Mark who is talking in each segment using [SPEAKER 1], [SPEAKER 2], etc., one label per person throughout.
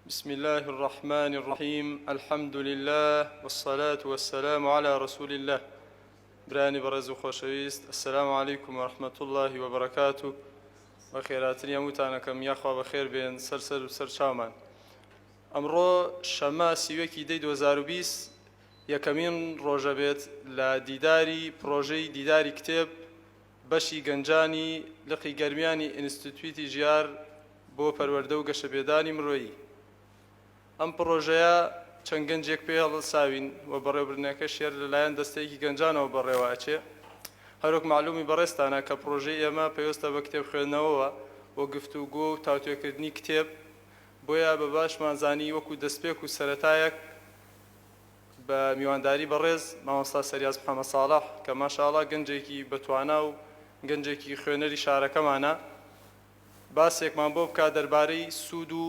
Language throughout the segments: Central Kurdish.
[SPEAKER 1] بسم الله الرحمن الرحيم الحمد لله والصلاة والسلام على رسول الله براني برز خوشويست السلام عليكم ورحمة الله وبركاته وخيرات يموتانا كم يخوى بخير بين سرسر وسر شامان أمرو شما سيوكي دي 2020 یەکەمین ڕۆژە بێت لە دیداری پرۆژەی دیداری کتێب بەشی گەنجانی لقی گەرمیانی ئینستیتویتی ژیار بۆ پەروەردە و گەشەبێدانی مرۆیی. ئەم پرۆژەیە چەند گەنجێک پێ هەڵساوین و بەڕێوەبردنەکە شێر لەلایەن دەستەیەکی گەنجانەوە بەڕێوە ئەچێ. هەروەک معلومی بەڕێستانە کە پرۆژەی ئێمە پێویستە بە کتێب خوێندنەوەوە بۆ گفتوگۆ و تاوتوێکردنی کتێب، بۆیە بە باشمانزانی وەکو دەستپێک و سەرەتایەک بە میوانداری بەڕێز مامۆستا سەریاز محەممەد ساڵح کە ماشاڵڵا گەنجێکی بەتوانا و گەنجێکی خوێنەری شارەکەمانە باسێکمان بۆ بکات دەربارەی سوود و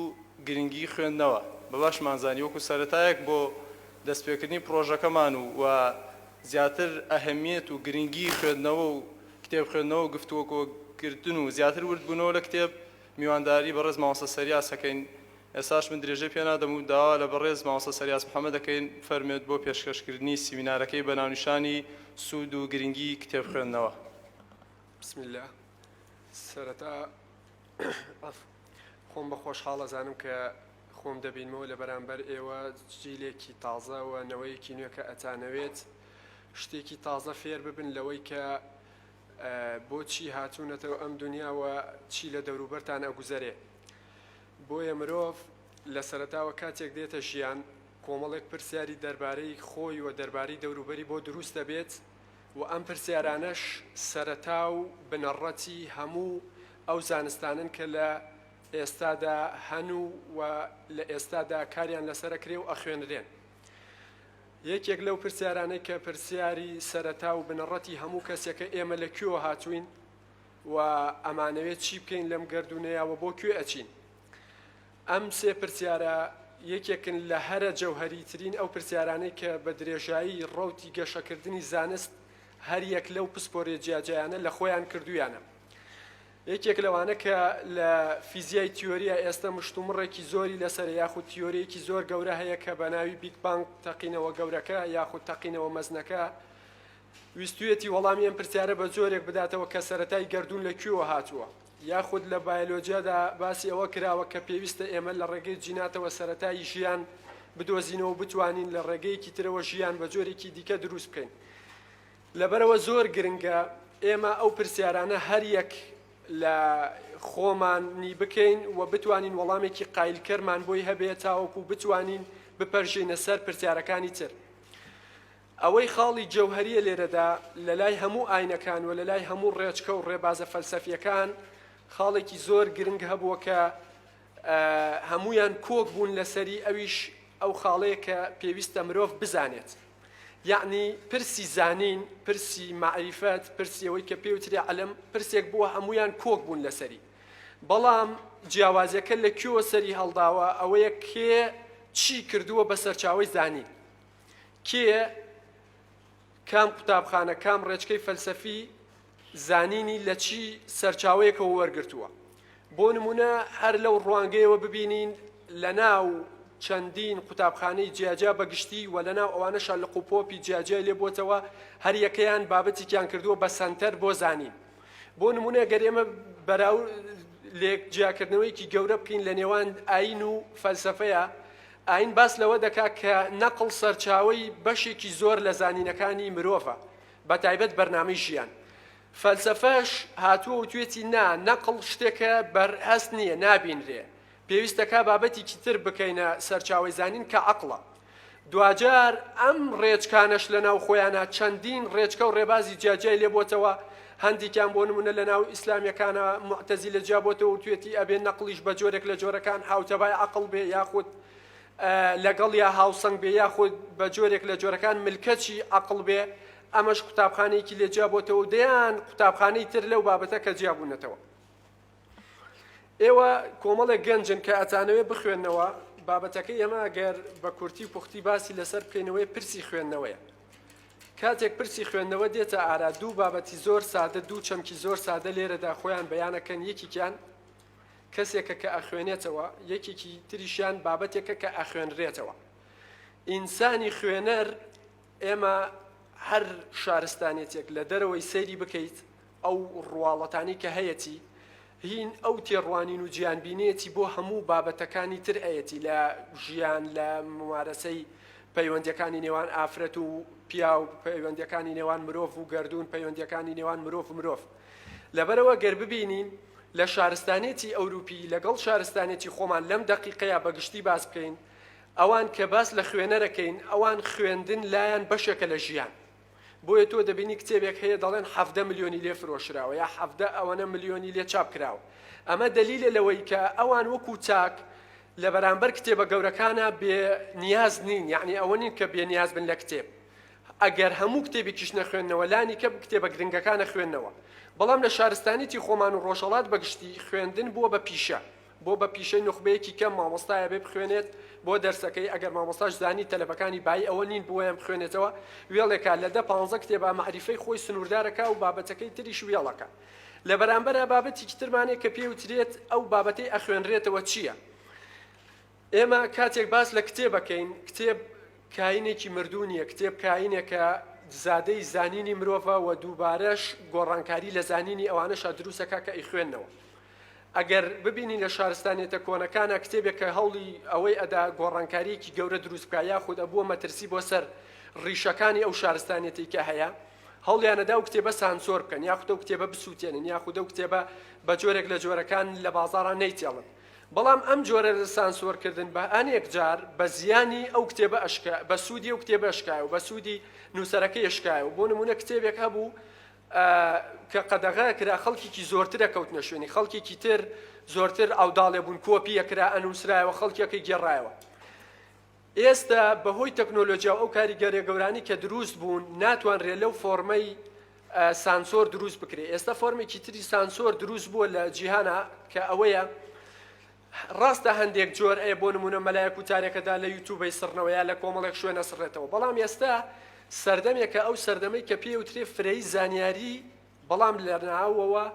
[SPEAKER 1] گرنگی خوێندنەوە. بە باشمانزانی وەکو سەرەتایەک بۆ دەستپێکردنی پرۆژەکەمان و زیاتر ئەهەمیەت و گرنگی خوێندنەوە و کتێب خوێندنەوە و گفتوگۆکردن و زیاتر وردبوونەوە لە کتێب میوانداری بەڕێز مامۆستا سەریاز دەکەین. ئێساش من درێژەی پێ نادەم و داوا لە بەڕێز مامۆستا سەریاز محەممەد دەکەین فەرمێت بۆ پێشکەشکردنی سیمینارەکەی بە ناونیشانی سوود و گرنگی کتێب خوێندنەوە.
[SPEAKER 2] بسم الله. سەرەتا خۆم بە خۆشحاڵ ئەزانم کە خۆم دەبینمەوە لە بەرامبەر ئێوە جیلێکی تازە و نەوەیەکی نوێ کە ئەتانەوێت شتێکی تازە فێر ببن لەوەی کە بۆچی هاتوونەتەوە ئەم دنیاوە چی لە دەوروبەرتان ئەگوزەرێ. بۆیە مرۆڤ لە سەرەتاوە کاتێک دێتە ژیان کۆمەڵێک پرسیاری دەربارەی خۆی و دەربارەی دەوروبەری بۆ دروست دەبێت و ئەم پرسیارانەش سەرەتا و بنەڕەتی هەموو ئەو زانستانن کە لە ئێستادا هەن و لە ئێستادا کاریان لەسەرەکرێ و ئەخوێنرێن. یەکێک لەو پرسیارانەی کە پرسیاری سەرەتا و بنەڕەتی هەموو کەسێکە ئێمە لە کوێوە هاتوین و ئەمانەوێت چی بکەین لەم گەردونەیەوە بۆ کوێ ئەچین. ئەم سێ پرسیارە یەکێکن لە هەرە جەوهەریترین ئەو پرسیارانەی کە بە درێژایی ڕەوتی گەشەکردنی زانست هەر یەک لەو پسپۆرێ جیاجیانە لە خۆیان کردویانە. یەکێک لەوانە کە لە فیزیای تیۆریە ئێستا مشتومڕێکی زۆری لەسەر یاخود تیۆریەکی زۆر گەورە هەیە کە بە ناوی بیگ بانگ تەقینەوە گەورەکە یاخود تەقینەوە مەزنەکە ویستویەتی وەڵامی ئەم پرسیارە بە جۆرێک بداتەوە کە سەرەتای گەردون لەکوێوە هاتووە. یاخود لە بایۆلۆجیادا باسی ئەوە کراوە کە پێویستە ئێمە لە ڕێگەی جیناتەوە سەرەتایی ژیان بدۆزینەوە بتوانین لە ڕێگەیەکی ترەوە ژیان بە جۆرێکی دیکە دروست بکەین. لەبەرەوە زۆر گرنگە ئێمە ئەو پرسیارانە هەر یەک لە خۆمانی بکەین و بتوانین وەڵامێکی قایلکەرمان بۆی هەبێت تاوەکو بتوانین بپەرژینە سەر پرسیارەکانی تر. ئەوەی خاڵی جەوهەریە لێرەدا لە لای هەموو ئاینەکان و لە لای هەموو ڕێچکە و ڕێبازە فەلسەفیەکان خاڵێکی زۆر گرنگ هەبووە کە هەمویان کۆک بوون لەسەری ئەویش ئەو خاڵەیە کە پێویستە مرۆڤ بزانێت. یعنی پرسی زانین، پرسی معریفەت، پرسی ئەوەی کە پێوتری عەلم پرسێک بووە هەمویان کۆک بوون لەسەری. بەڵام جیاوازیەکە لە کوێوە سەری هەڵداوە ئەوەیە کێ چی کردووە بە سەرچاوەی زانین. کێ کام قوتابخانە کام ڕێچکەی فەلسەفی زانینی لە چی سەرچاوەیەکەوە وەرگرتووە. بۆ نمونە هەر لەو ڕوانگەیەوە ببینین لە ناو چەندین قوتابخانەی جیاجا بەگشتی و لە ناو ئەوانەشان لە قوپۆپی جیاجای لێ بۆتەوە هەر یەکەیان بابەتێکیان کردووە بە سەنتەر بۆ زانین. بۆ نمونە گەر ئێمە بەراو لێک جیاکردنەوەیکی گەورە بکەین لە نێوان ئاین و فەلسەفەیە، ئاین باس لەوە دەکات کە نەقڵ سەرچاوەی بەشێکی زۆر لە زانینەکانی مرۆڤە بە تایبەت بەرنامەی ژیان. فەلسەفەش هاتووە و توێتی نا نەقڵ شتێکە بەرهەست نییە نابینرێ، پێویستەکە بابەتێکی تر بکەینە سەرچاوەی زانین کە عەقڵە. دوجار ئەم ڕێچکانەش لە ناو خۆیانە چەندین ڕێچکە و ڕێبازی جیاجای لێبۆتەوە. هەندێکیان بۆ نمونە لە ناو ئیسلامیەکانە معتەزیلە جیابۆتەوە و توێتی ئەبێ نەقڵیش بە جۆرێک لە جۆرەکان هاوتەبای عەقڵ بێ یاخود لەگەڵ یا هاوسەنگ بێ یاخود بە جۆرێک لە جۆرەکان ملکەتی عەقڵ بێ. ئەمەش قوتابخانەیەکی لێ جیابۆتەوە و دەیان قوتابخانەی تر لەو بابەتە کە جیابوونەتەوە. ئێوە کۆمەڵێک گەنجن کە ئەتانەوێ بخوێننەوە بابەتەکەی ئێمە گەر بە کورتی و پوختی باسی لەسەر بکەینەوەی پرسی خوێندنەوەیە. کاتێک پرسی خوێندنەوە دێتە ئارا دوو بابەتی زۆر سادە دوو چەمکی زۆر سادە لێرەدا خۆیان بەیانەکەن. یەکیان کەسێکە کە ئەخوێنێتەوە یەکێکی تریشیان بابەتێکە کە ئەخوێنرێتەوە. ئینسانی خوێنەر ئێمە هەر شارستانێتێک لە دەرەوەی سەیری بکەیت ئەو ڕواڵەتانی کە هەیەی هین ئەو تێڕوانین و گیانبینێتی بۆ هەموو بابەتەکانی تر ئەیەتی لە ژیان لە ممارەسەی پەیوەندیەکانی نێوان ئافرەت و پیا و پەیوەندیەکانی نێوان مرۆڤ و گردون پەیوەندیەکانی نێوان مرۆڤ و مرۆڤ. لەبەرەوە گەر ببینین لە شارستانێتی ئەوروپی لەگەڵ شارستانێتی خۆمان لەم دەقیقەیە بەگشتی باس بکەین ئەوان کە باس لە خوێنەرەکەین ئەوان خوێندن لایەن بەشێکە لە ژیان. بۆیە تۆ دەبینی کتێبێک هەیە دەڵێن 7 ملیۆنی لێ فرۆشراوە یا 7 ئەوەنە ملیۆنی لێ چاپ کراوە. ئەمە دلیلە لەوەی کە ئەوان وەکو چاک لە بەرامبەر کتێبە گەورەکانە بێ نیاز نین، یعنی ئەوە نین کە بێ نیاز بن لە کتێب. ئەگەر هەموو کتێبێکیش نەخوێندنەوە لانی کە کتێبە گرنگەکانە خوێندنەوە. بەڵام لە شارستانیتی خۆمان و ڕۆژهەڵات بەگشتی خوێندن بووە بە پیشە، بۆ بە پیشەی نخبەیەکی کەم مامۆستایە بێ بخوێنێت بۆ دەرسەکەی. ئەگەر مامۆستاش زانی تەلەبەکانی بای ئەوە نین بۆیان بخوێنێتەوە وێڵێکە لە 10-15 کتێبە معریفەی خۆی سنووردارەکە و بابەتەکەی تریش وێڵەکە. لە بەرامبەرە بابەتێکی ترمانێک کە پێوترێت ئەو بابەتەی ئەخوێنرێتەوە چییە؟ ئێمە کاتێک باس لە کتێبەکەین، کتێب کاینێکی مردوو نییە، کتێب کاینێکە زادەی زانینی مرۆڤە و دووبارەش گۆڕانکاری لە زانینی ئەوانەشە دروستەکە کە ئەیخوێندنەوە. ئەگەر ببینین لە شارستانێتە کۆنەکانە کتێبێکە هەوڵی ئەوەی ئەدا گۆڕانکاریەکی گەورە دروست بکە یاخود ئەبووە مەترسی بۆ سەر ڕیشەکانی ئەو شارستانێتی کە هەیە، هەوڵیانەدا و کتێبە سانسۆر بکەن یاخود ئەو کتێبە بسووتێنن یاخود ئەو کتێبە بە جۆرێک لە جۆرەکان لە بازاڕان نەیتێڵن. بەڵام ئەم جۆرە سانسۆرکردن بە ئەنێک جار بە زیانی ئەو کتێبە ئەشکا، بە سوودی ئەو کتێبە ئەشکایە و بە سوودی نووسەرەکەی ئەشکایە. و بۆ نمونە کتێبێک هەبوو کە قەدەغا کرا خەڵکێکی زۆرترە کەوتنە شوێنی، خەڵکێکی تر زۆرتر ئەوداڵێ بوون کۆپیە کرا ئەنووسرایەوە خەڵکێکی گێڕایەوە. ئێستا بەهۆی تەکنۆلۆژیا ئەو کاریگەریە گەورانی کە دروست بوون ناتوانرێت لەو فۆرمەی سانسۆر دروست بکرێت. ئێستا فۆرمێکی تری سانسۆر دروست بووە لە جیهانە کە ئەوەیە ڕاستە هەندێک جۆر ئەیە بۆ نمونە مەلایەک و تارێکەدا لە یوتیوبەی سڕنەوە یا لە کۆمەڵێک شوێنە سڕێتەوە. بەڵام ئێستا سەردەمێکە ئەو سەردەمەی کە پێوترێ فرەی زانیاری، بەڵام لە ناوەوە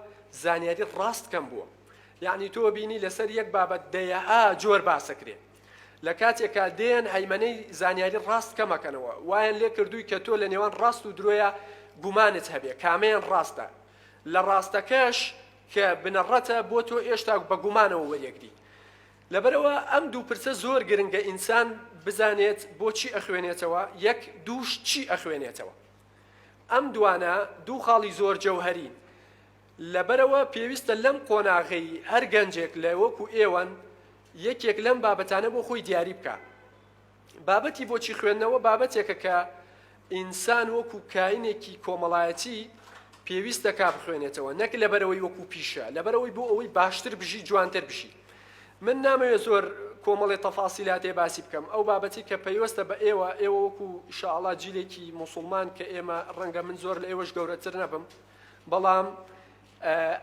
[SPEAKER 2] زانیاری ڕاست کەم بووە. یعنی تۆ بینی لەسەر یەک بابەت دەیە جۆر باسەکرێ، لە کاتێکا دێن هەیمەنەی زانیاری ڕاست کەمەکەنەوە. وایان لێ کردووی کە تۆ لە نێوان ڕاست و درۆیە گومانت هەبێ کامەیان ڕاستە، لە ڕاستەکەش کە بنەڕەتە بۆ تۆ ئێشتا بە گومانەوە وەریەگری. لەبەرەوە ئەم دوو پرسە زۆر گرنگە ئینسان بزانێت بۆچی ئەخوێنێتەوە، یەک دووش چی ئەخوێنێتەوە. ئەم دوانە دوو خاڵی زۆر جەوهەرین. لەبەرەوە پێویستە لەم قۆناغەی هەر گەنجێک لە وەکو ئێوەن یەکێک لەم بابەتانە بۆ خۆی دیاری بکە. بابەتی بۆچی خوێندنەوە بابەتێکە کە ئینسان وەکو کاینێکی کۆمەڵایەتی پێویستە کا بخوێنێتەوە، نەک لەبەرەوەی وەکو پیشە، لەبەرەوەی بۆ ئەوەی باشتر بژی جوانتر بشی. من نامەوێت زۆر کۆمەڵی تەفاسیلاتێ باسی بکەم. ئەو بابەتی کە پەیوەستە بە ئێوە وەکو ئینشاءڵڵا جیلێکی موسڵمان کە ئێمە ڕەنگە من زۆر لە ئێوەش گەورەتر نەبم، بەڵام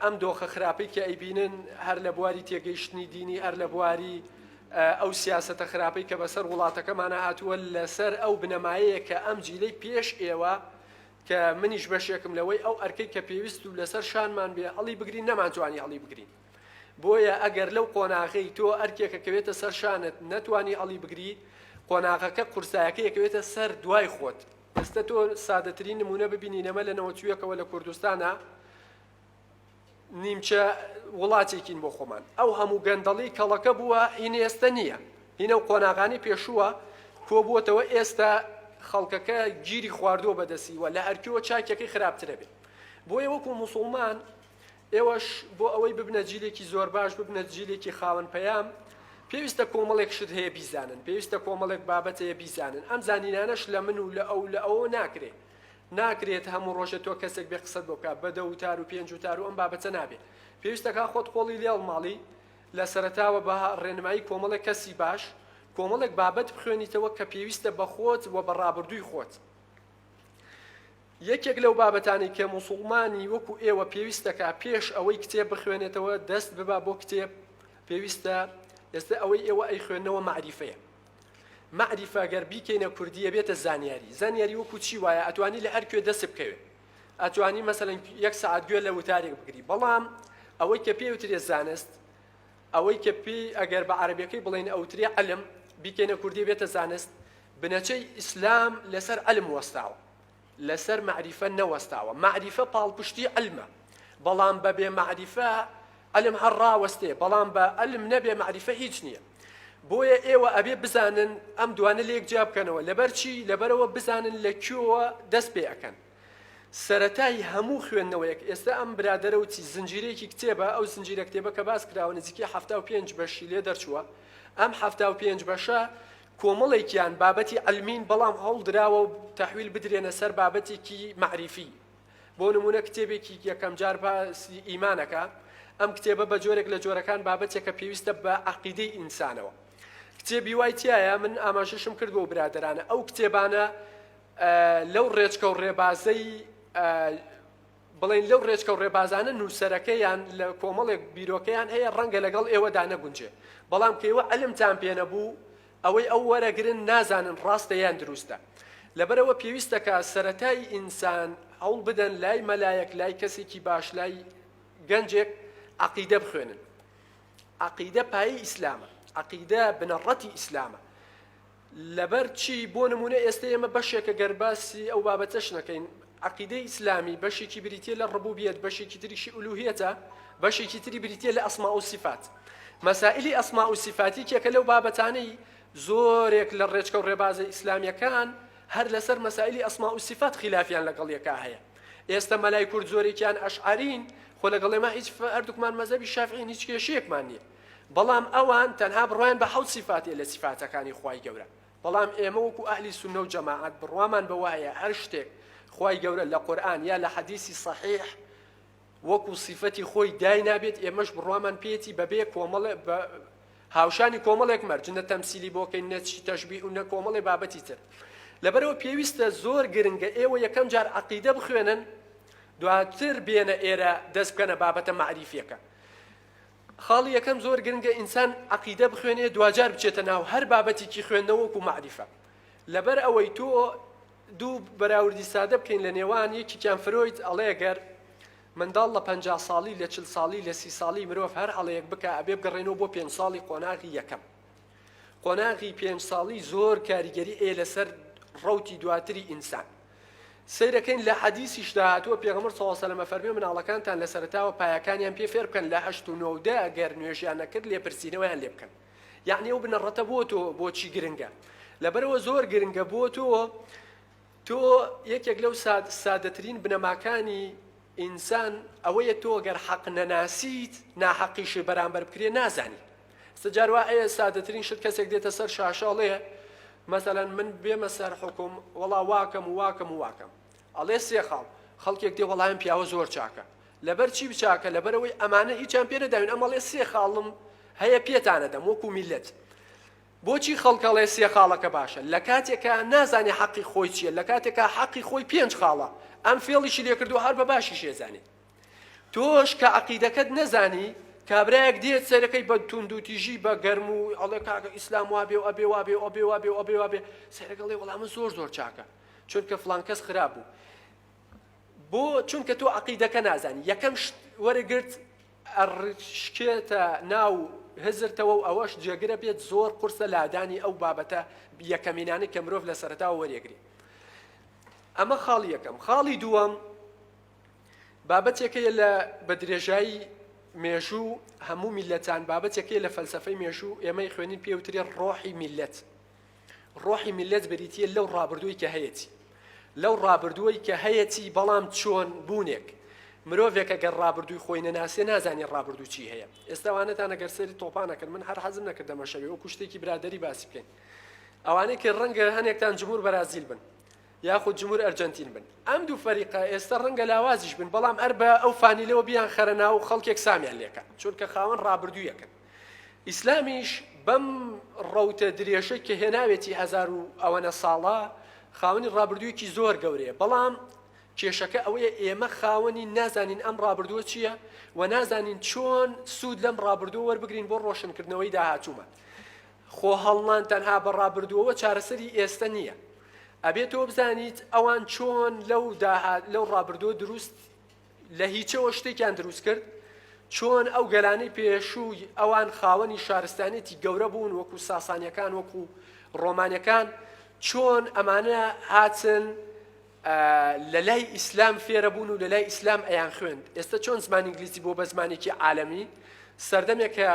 [SPEAKER 2] ئەم دۆخە خراپەی کە ئەیبینن هەر لە بواری تێگەیشتنی دینی، هەر لە بواری ئەو سیاسەتە خراپەی کە بەسەر وڵاتەکەمانە هاتووە لەسەر ئەو بنەمایەیە کە ئەم جیلەی پێش ئێوە کە منیش بەشێکم لەوەی ئەو ئەرکەی کە پێویست و لەسەر شانمان بێ هەڵی بگرین نەمانتوانی هەڵی بگرین. بۆیە ئەگەر لەو قۆناغەی تۆ ئەرکێکە کەوێتە سەر شانت نەتوانی هەڵی بگری، قۆناغەکە قورسایەکەی کەوێتە سەر دوای خۆت. ئێستا تۆ سادەترین نمونە ببینی نەمە لە نەوەتوویەکەوە لە کوردستانە نیمچە وڵاتێکین بۆ خۆمان. ئەو هەموو گەندەڵی کەڵەکە بووە هینە ئێستا نییە. هینە و قۆناغانی پێشووە کۆبووەتەوە، ئێستا خەڵکەکە گیری خواردووە بەدەستیوە لە هەرکیوە چاکێکی خراپترە بێت. بۆیە وەکو موسڵمان ئێوەش بۆ ئەوەی ببنە جیلێکی زۆر باش، ببنە جیلێکی خاوەن پەیام، پێویستە کۆمەڵێک شت هەیە بیزانن، پێویستە کۆمەڵێک بابەت هەیە بیزانن. ئەم زانینانەش لە من و لە ئەوە ناکرێت هەموو ڕۆژە تۆ کەسێک بێ قسەت بۆ بکە بەدە و تار و پێنج و تار و ئەم بابەتە نابێت. پێویستە کا خۆت قۆڵی لێڵ ماڵی لە سەرەتاوە بە ڕێنمایی کۆمەڵێک کەسی باش، کۆمەڵێک بابەت بخوێنیتەوە کە پێویستە بە خۆت و بە ڕابردووی خۆت. یەکێک لەو بابەتانی کە موسڵمانی وەکو ئێوە پێویستەکە پێش ئەوەی کتێب بخوێنێتەوە دەست ببا بۆ کتێب، پێویستە ئێستا ئەوەی ئێوە ئەیخوێنەوە معریفەیە. معریفە گەر بیکەینە کوردیە بێتە زانیاری. زانیاری وەکو چی وایە؟ ئەتوانی لە هەر کوێ دەست بکەوێت، ئەتوانی مەسەڵەن 1 ساعت گوێ لە وتارێک بگری. بەڵام ئەوەی کە پێوترێت زانست ئەوەی کە پێی ئەگەر بە عەرەبیەکەی بڵێن ئەوتری عەلم بیکەینە کوردی بێتە زانست بنەچەی ئیسلام لەسەر عەلم وەستاوە لەسەر معریفە نەوەستاوە معریفە پاڵپشتی عەلمە بەڵام بەبێ معریفە عەلم هەر ڕاوەستێ بەڵام بە عەلم نەبێ معریفە هیچ نییە بۆیە ئێوە ئەبێ بزانن ئەم دوانە لێک جیا بکەنەوە لەبەر چی لەبەرەوە بزانن لە کوێوە دەست پێ ئەکەن سەرەتای هەموو خوێندنەوەیەک ئێستا ئەم برادەرە وتی زنجیرێکی کتێبە ئەو زنجیرە کتێبە کە باس کراوە نزیکی 75 بەشی لێ دەرچووە ئەم 75 بەشە کۆمەڵێکیان بابەتی عەلمین بەڵام هەڵدراوە و تەحویل بدرێنە سەر بابەتێکی معریفی بۆ نمونە کتێبێکی یەکەم جار باسی ئیمانەکە ئەم کتێبە بە جۆرێک لە جۆرەکان بابەتێکە پێویستە بە عەقیدەی ئینسانەوە کتێبی وای تایە من ئاماژەشم کردووە و برادەرانە ئەو کتێبانە لەو ڕێچکە و ڕێبازەی بڵێن لەو ڕێچکە و ڕێبازانە نووسەرەکەیان لە کۆمەڵێک بیرۆکەیان هەیە ڕەنگە لەگەڵ ئێوەدا نەگونجێ بەڵام کەیوە عەلمتان پێ نەبوو ئەوەی ئەو وەرەگرن نازانن ڕاستە یان دروستە لەبەرەوە پێویستە کە سەرەتای ئینسان هەوڵ بدەن لای مەلایەک لای کەسێکی باش لای گەنجێک عەقیدە بخوێنن عەقیدە پایەی ئیسلامە عەقیدە بنەڕەتی ئیسلامە لەبەر چی بۆ نمونە ئێستا ئێمە بەشێکە گەرباسی ئەو بابەتەش نەکەین عەقیدەی ئیسلامی بەشێکی بریتیە لە ڕبوبیەت بەشێکی تریشی ئولوهیەتە بەشێکی تری بریتیە لە ئەسما و صفات مەسائلی ئەسما و صفاتی کێکە لەو بابەتانەی زۆرێک لە ڕێچکە و ڕێبازە ئیسلامیەکان هەر لەسەر مەسائلی ئەسما و صفات خلافیان لەگەڵ یەکا هەیە ئێستا مەلای کورد زۆرێکیان ئەشعەرین خۆ لەگەڵ ئێمە هیچ هەردووکمان مەزهەبی شافعین هیچ کێشەیەکمان نییە بەڵام ئەوان تەنها بڕوایان بە حەوت صفاتێ لە صفاتەکانی خوای گەورە بەڵام ئێمە وەکو ئەهلی سونە و جەماعەت بڕوامان بەوایە هەر شتێک خوای گەورە لە قورئان یا لە حەدیثی صحیح وەکو صفەتی خۆی دای نابێت ئێمەش بڕوامان پێێتی بەبێ کۆمەڵێ بە هاوشانی کۆمەڵێک مەرج نە تەمسیلی بۆکەین نە تەشبیه و نە کۆمەڵێ بابەتی تر لەبەرەوە پێویستە زۆر گرنگە ئێوە یەکەم جار عەقیدە بخوێنن دواتر بێنە ئێرە دەست بکەنە بابەتە معریفیەکە خاڵی یەکەم زۆر گرنگە ئینسان عەقیدە بخوێنێ دوجار بچێتە ناو هەر بابەتێکی خوێندنەوە وەکو معریفە لەبەر ئەوەی تۆ دوو بەراوردی سادە بکەین لە نێوان یەکێکیان فرۆید ئەڵێ گەر منداڵ لە 50 ساڵی لە 40 ساڵی لە 30 ساڵی مرۆڤ هەر هەڵەیەک بکە ئەبێ بگەڕێنەوە بۆ 5 ساڵی قۆناغی یەکەم قۆناغی 5 ساڵی زۆر کاریگەری ئێ لەسەر ڕەوتی دواتری ئینسان سیرەکەین لە حەدیثیشدا هاتووە پێغەمبەر صلی الله علیه و سلم فەرمی مناڵەکانتان لە سەرتاوە پایەکانیان پێ فێر بکەن لە 8 و 9 ئەگەر نوێژیان نەکرد لێپرسینەوەیان لێ بکەن یعنی ئەو بنەڕەتە بۆ تۆ بۆچی گرنگە لەبەرەوە زۆر گرنگە بۆ تۆ یەکێک لەو سادەترین بنەماکانی ئینسان ئەوەیە تۆ گەر حەق نەناسیت ناحەقیشی بەرامبەر بکرێ نازانی سجار وایە سادەترین شت کەسێک دێتە سەر شاشەڵێ مثلا من بێمە سەر حکوم وەڵا واکەم ئەڵێ سێ خەڵکێک دێ وەڵایم پیاوە زۆر چاکە لەبەر چی بچاکە لەبەرەوەی ئەمانە هیچیان پێ نەداوین ئەمەڵێ سێ خاڵم هەیە پێتانەدەم وەکو میلەت بۆچی خەڵکەڵێ سێ خاڵەکە باشە لە کاتێکە نازانی حەقی خۆی چییە لە کاتێکە حەقی خۆی 5 خاڵە ئەم فێڵیشی لێ کردو هەر بە باشی شێزانێ تۆش کە عەقیدەکەت نەزانی کابرایەک دێت سەرەکەی بە توندوتیژی بە گەرم و ئەڵێ کاکە ئیسلام وابێ و ئەبێ وابێ و ئەبێ وابێ و ئەبێ وابێ سەرەکەڵێ وەڵامە زۆر چاکە چونکە فڵان کەس خراپ بوو بۆ چونکە تۆ عەقیدەکە نازانی یەکەم وەرەگرت ئەڕشکێتە ناو هزرتەوە و ئەوەش جێگرە بێت زۆر قورسە لادانی ئەو بابەتە یەکەمینانەی کە مرۆڤ لە سەرەتاوە وەرێگری ئەمە خاڵی یەکەم خاڵی دووەم بابەتێکەیە لە بەدرێژایی مێژوو هەموو میلەتان بابەتێکەیە لە فەلسەفەی مێژوو ئێمەی خوێنین پێوترێ ڕۆحی میلەت ڕۆحی میلەت بریتیە لەو ڕابردووی کە هەیەی لەو ڕابردووی کە هەیەی بەڵام چۆن بوونێک مرۆڤێک ئەگەر ڕابردووی خۆی نەناسێ نازانی ڕابردوو چی هەیە ئێستاوانەتان ئەگەر سەری تۆپانەکرد من هەر حەزم نەکردەمە شەوێ وەکو شتێکی برادەری باسی بکەین ئەوانەی کە ڕەنگە هەنێکتان جمهور بەرازیل بن یاخود جمهور ئەرجەنتین بن ئەم دوو فەریقە ئێستا ڕەنگە لاوازیش بن بەڵام هەر بە ئەو فانیلەوە بیان خەرەنا و خەڵکێک سامیان لێکە چونکە خاوەن ڕابردوویەکەن ئیسلامیش بەم ڕەوتە درێژەی کە هێناوێتی هەزار و ئەوەنە ساڵە خاوەنی ڕابردوویەکی زۆر گەورەیە بەڵام کێشەکە ئەوەیە ئێمە خاوەنی نازانین ئەم ڕابردووە چییە و نازانین چۆن سوود لەم ڕابردووە وەربگرین بۆ ڕۆشنکردنەوەی داهاتوومە خۆ هەڵڵان تەنها بە ڕابردووەوە چارەسەری ئێستا نییە ئەبێت تۆ بزانیت ئەوان چۆن لەو ڕابردووە دروست لە هیچەوە شتێکیان دروست کرد چۆن ئەو گەلانەی پێشووی ئەوان خاوەنی شارستانێتی گەورە بوون وەکو ساسانیەکان وەکو ڕۆمانیەکان چۆن ئەمانە هاتن لە لای ئیسلام فێرە بوون و لە لای ئیسلام ئەیان خوێند. ئێستا چۆن زمانی ئینگلیزی بۆ بە زمانێکی عالەمی سەردەمێکە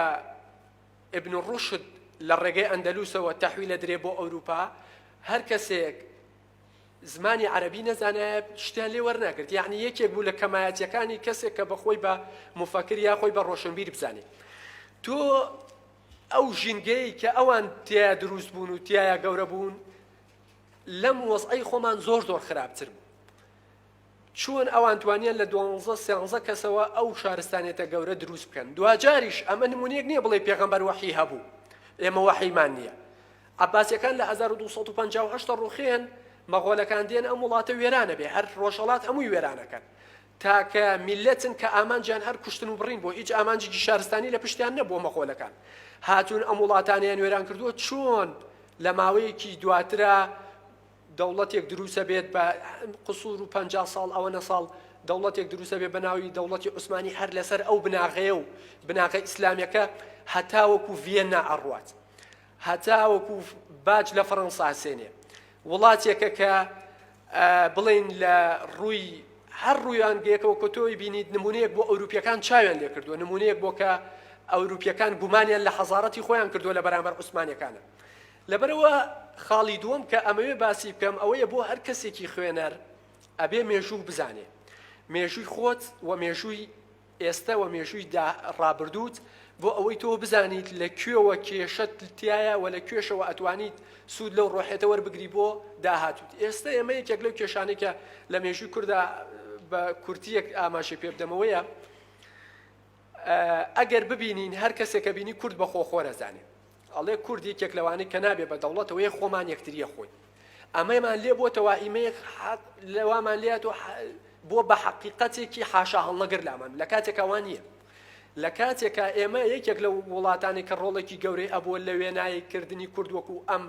[SPEAKER 2] ئیبن ڕوشد لە ڕێگەی ئەندەلوسەوە تەحویلە درێ بۆ ئەوروپا هەر کەسێک زمانی عەرەبی نەزانایە شتیان لێ وەرناگرت. یعنی یەکێک بوو لە کەمایەتیەکانی کەسێک کە بەخۆی بە مفەکر یا خۆی بە ڕۆشنبیر بزانێت. تۆ ئەو ژینگەی کە ئەوان تیا دروست بوون و تایە گەورە بوون لەم وەزعەی خۆمان زۆر زۆر خراپتر بوو. چۆن ئەوان توانیان لە 12-13 کەسەوە ئەو شارستانێتە گەورە دروست بکەن. دوجاریش ئەمە نمونەیەک نییە بڵێ پێغەمبەر وەحی هەبوو ئێمە وەحیمان نییە. عەباسیەکان لە 1258 ڕوخێن مەغۆلەکان دێن ئەم وڵاتە وێرانە بێ هەر ڕۆژهەڵات هەمووی وێرانەکەن تاکە میلەتن کە ئامانجیان هەر کوشتن و بڕین بۆ هیچ ئامانجێکی شارستانی لە پشتیان نەبووە. مەغۆلەکان هاتوون ئەم وڵاتانیان وێران کردووە. چۆن لە ماوەیەکی دواترە دەوڵەتێک دروستە بێت بە قسوور و 50 ساڵ ئەوەنە ساڵ دەوڵەتێک دروستە بێت بە ناوی دەوڵەتی عوسمانی هەر لەسەر ئەو بناغەیە و بناغە ئیسلامیەکە هەتا وەکو ڤێنا ئەڕوات هەتا وەکو باج لە فەڕەنسا سێنێ وڵاتێکە کە بڵین لە ڕووی هەر ڕوویانگەیەکەوە کە تۆی بینیت نمونەیەک بۆ ئەوروپیەکان چاویان لێ کردووە نمونەیەک بۆ کە ئەوروپیەکان گومانیان لە حەزارەتی خۆیان کردووە لە بەرامبەر عوسمانیەکانە. لەبەرەوە خاڵی دووەم کە ئەمەوێ باسی بکەم ئەوەیە بۆ هەر کەسێکی خوێنەر ئەبێ مێژوو بزانێ مێژووی خۆت و مێژووی ئێستا و مێژووی ڕابردووت بۆ ئەوەی تۆ بزانیت لە کوێوە کێشەت تایە و لە کوێشەوە ئەتوانیت سوود لەو ڕۆحێتە وەربگری بۆ داهاتوت. ئێستا ئێمە یەکێک لەو کێشانێکە لە مێژووی کووردا بە کورتیەک ئاماژەی پێ بدەمەوەیە ئەگەر ببینین هەر کەسێکە بینی کورد بە خۆخۆرە زانێ ئەڵێ کوردی یەکێک لەوانەی کە نابێ بە دەوڵەتەوەی خۆمان یەکتریە خۆی ئەمەمان لێ بۆتەوە ئیمەیەک لەوامان لێتەوە بۆ بە حەقیقەتێکی حاشا هەڵنەگر لامان لە کاتێکەوان نییە. لە کاتێکە ئێمە یەکێک لە وڵاتانی کە ڕۆڵێکی گەورەی ئەبووە لە وێنایکردنی کورد وەکو ئەم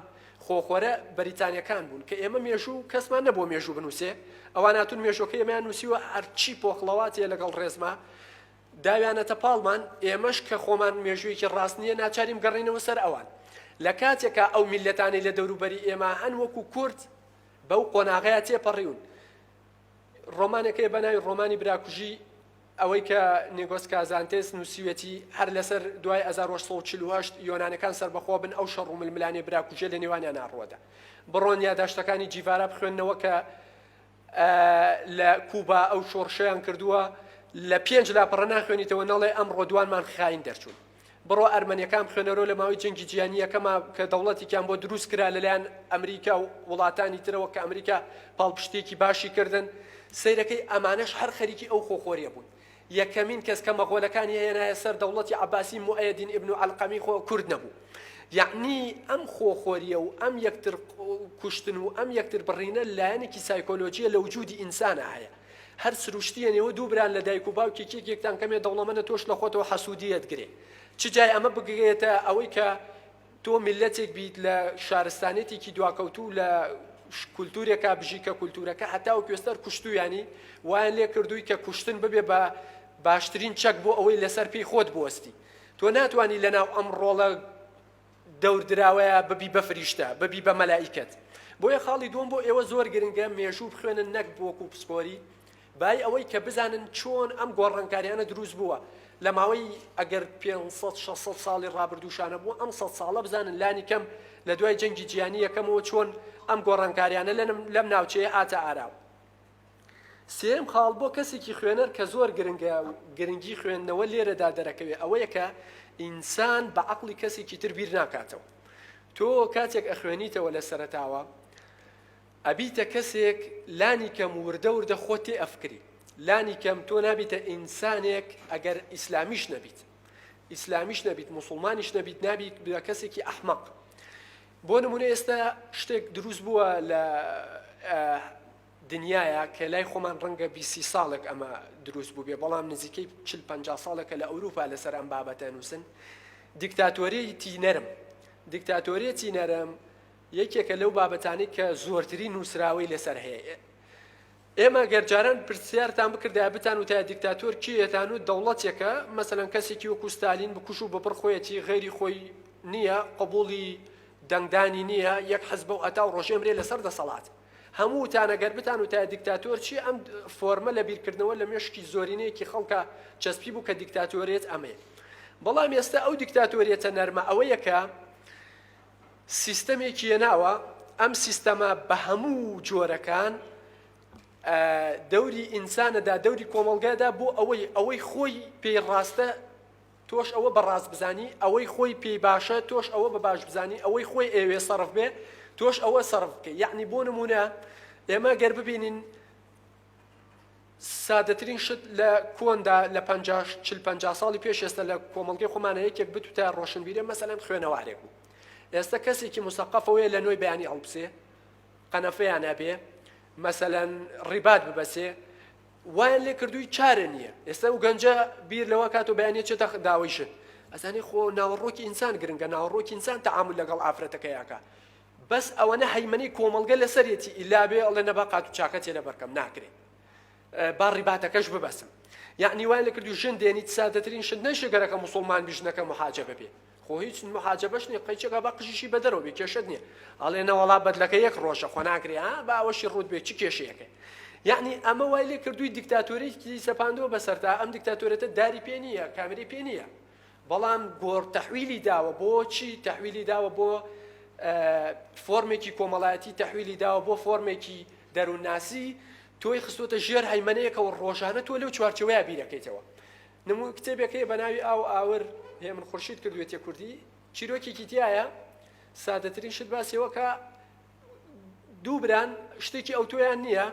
[SPEAKER 2] خۆخۆرە بەریتانیەکان بوون کە ئێمە مێژوو کەسمان نەبووە مێژوو بنووسێ ئەوان هاتوون مێژوەکە ئێمەیان نووسیوە هەرچی پۆخڵەواتیە لەگەڵ ڕێزما داویانەتە پاڵمان ئێمەش کە خۆمان مێژوویەکی ڕاست نییە ناچاریم گەڕینەوە سەر ئەوان. لە کاتێکە ئەو میلەتانی لە دەوروبەری ئێمە هەن وەکو کورد بەو قۆناغەیە تێپەڕیون. ڕۆمانێکەیە بە ناوی ڕۆمانی براکوژی ئەوەی کە نیگۆس کازانتێس نووسیوەتی هەر لەسەر دوای 1848 یۆنانەکان سەربەخۆ بن ئەو شەڕ و ململانی براکوژە لە نێوانیان ناڕوەدا. بڕۆن یاداشتەکانی جیڤارە بخوێننەوە کە لە کوبا ئەو شۆڕشەیان کردووە لە 5 لاپەڕە ناخوێنیتەوە نەڵێ ئەمڕۆ دوانمان خاین دەرچوون. بڕۆ ئەرمەنیەکان بخوێنەرەوە لە ماوەی جەنگی جیهانیەکەما کە دەوڵەتێکیان بۆ دروست کرا لەلایەن ئەمریکا و وڵاتانی ترەوە کە ئەمریکا پاڵپشتێکی باشی کردن سەیرەکەی ئەمانەش هەر خەریکی ئەو خۆخۆریە بوون. یەکەمین کەس کە مەغۆلەکانی هێنایە سەر دەوڵەتی عەباسی مؤەیەدین ئیبن عەلقەمی خۆ کورد نەبوو. یعنی ئەم خۆخۆریە و ئەم یەکتر کوشتن و ئەم یەکتر بڕینە لایەنێکی سایکۆلۆجیە لە وجودی ئینسانە هەیە. هەر سروشتیە نێوە دوو بران لە دایک و باوکێک یەکێکتان کەمێ دەوڵەمەندە تۆش لە خۆتەوە حەسوودیەت گرێ. چ جای ئەمە بگرێتە ئەوەی کە تۆ میلەتێک بیت لە شارستانێتێکی دواکەوتوو لە کولتورێکە بژیکە کولتورەکە هەتا و پێستەر کوشتویانی وایان لێ کردووی کە کوشتن ببێ بە باشترین چەک بۆ ئەوەی لەسەر پێی خۆت بوەستی. تۆ ناتوانانی لەناو ئەم ڕۆڵە دەوردراوەیە ببی بە فریشتە ببی بە مەلائیکەت. بۆیە خاڵی دووەم بۆ ئێوە زۆر گرنگە مێژوو بخوێنن نەک بۆکو پسپۆری بای ئەوەی کە بزانن چۆن ئەم گۆڕانکاریانە دروست بووە لە ماوەی ئەگەر 500-600 ساڵی ڕابردووشانە بوو ئەم 100 ساڵە بزانن لانی کەم لە دوای جەنگی جیهانی یەکەمەوە چۆن ئەم گۆڕانکاریانە لەم ناوچەیە ئاتە ئاراوە. سێم خاڵ بۆ کەسێکی خوێنەر کە زۆر گرنگە گرنگی خوێندنەوە لێرەدا دەرەکەوێت ئەوەیە کە ئینسان بە عەقڵی کەسێکی تر بیر ناکاتەوە. تۆ کاتێک ئەخوێنیتەوە لە سەرەتاوە ئەبیتە کەسێک لانی کەم وردە وردە خۆت تێ ئەفکری لانی کەم تۆ نابیتە ئینسانێک ئەگەر ئیسلامیش نەبیت موسڵمانیش نەبیت نابیت بە کەسێکی ئەحمەق. بۆ نمونە ئێستا شتێک دروست بووە لە دنیاە کە لای خۆمان ڕەنگە 20 ساڵێک ئەمە دروست بوو بێ بەڵام نزیکەی 40-50 ساڵێکە لە ئەوروپا لەسەر ئەم بابەتە نووسن. دیکتاتۆریەتی نەرم یەکێکە لەو بابەتانی کە زۆرتری نووسراوی لەسەر هەیە. ئێمە گەرجاران پرسیارتان بکردا بتان و تا دیکتاتۆر کێتان و دەوڵەتێکە مەسەلەن کەسێکی وەکو ستالین بکوش و بەبڕ خۆیەتی غێری خۆی نییە قبوڵی دەنگدانی نییە یەک حەزب و ئەتا و ڕۆژێمرێ لەسەر دەسەڵات هەموو تانەگەر بتان و تا دیکتاتۆر چی ئەم فۆرمە لە بیرکردنەوە لە مێشکی زۆرینەیەکی خەڵکە چەسپی بوو کە دیکتاتۆرێت ئەمەیە بەڵام ئێستا ئەو دیکتاتۆریەتە نەرمە ئەوەیە کە سیستەمێکی هێناوە ئەم سیستەمە بە هەموو جۆرەکان دەوری ئینسانەدا دەوری کۆمەڵگادا بۆ ئەوەی خۆی پێی ڕاستە تۆش ئەوە بە ڕاست بزانی ئەوەی خۆی پێی باشە تۆش ئەوە بە باش بزانی ئەوەی خۆی ئێوێ سەرف بێ تۆش ئەوە سەرف بکە یعنی بۆ نمونە ئێمە گەر ببینین سادەترین شت لە کۆندا لە 40-50 ساڵی پێش ئێستا لە کۆمەڵگەی خۆمانە یەکێک بتو تا ڕۆشنبیرە مەسەلەن خوێنەوارێک بوو ئێستا کەسێکی مسەقەفەوەیە لە نوێی بەیانی هەڵبسێ قەنەفەیان هەبێ مەسەلەن ڕیبات ببەسێ وایان لێ کردووی چارە نییە ئێستا و گەنجە بیر لەوە کات و بەیانێت چێتە داوایشت ئەزانی خۆ ناوەڕۆکی ئینسان گرنگە ناوەڕۆکی ئینسان تەعامل لەگەڵ ئافرەتەکەیەکە بەس ئەوەنە هەیمەنی کۆمەڵگە لەسەرێتی ئیلا بێ ئەڵێ نەبا قات و چاکە تێ لە بەرکەم ناکرێت با ڕیباتەکەش ببەسم یعنی وایان لێ کردووی ژن دێنیت سادەترین شت نەشێگەرەکە موسڵمان بیژنەکە محاجەبە بێ خۆ هیچ محاجەبەش نییە قەیچێکا با قژیشی بەدەرەوە بێ کێشت نییە ئەڵێ نەوەڵا بەدلەکە یەک ڕۆژە خۆ ناکرێ با ئەوەشی ڕوود بێ چی کێشەیەکە یعنی ئەمە وای لێ کردووی دیکتاتۆرێکی سەپاندەوە بەسەرتا ئەم دیکتاتۆرێتە داری پێ نییە کامێری پێ نییە بەڵام گۆڕ تەحویلی داوە بۆ چی تەحویلی داوە بۆ فۆرمێکی کۆمەڵایەتی تەحویلی داوە بۆ فۆرمێکی دەروونناسی تۆی خستۆتە ژێر هەیمەنەیەکەوە ڕۆژانە تۆ لەو چوارچەوەیە بیرەکەیتەوە نموو کتێبێکەیە بەناوی ئاور هێ من خورشید کردوێتە کوردی چیرۆکێکی تایە سادەترین شت باسیەوە کە دوو بران شتێکی ئەوتۆیان نییە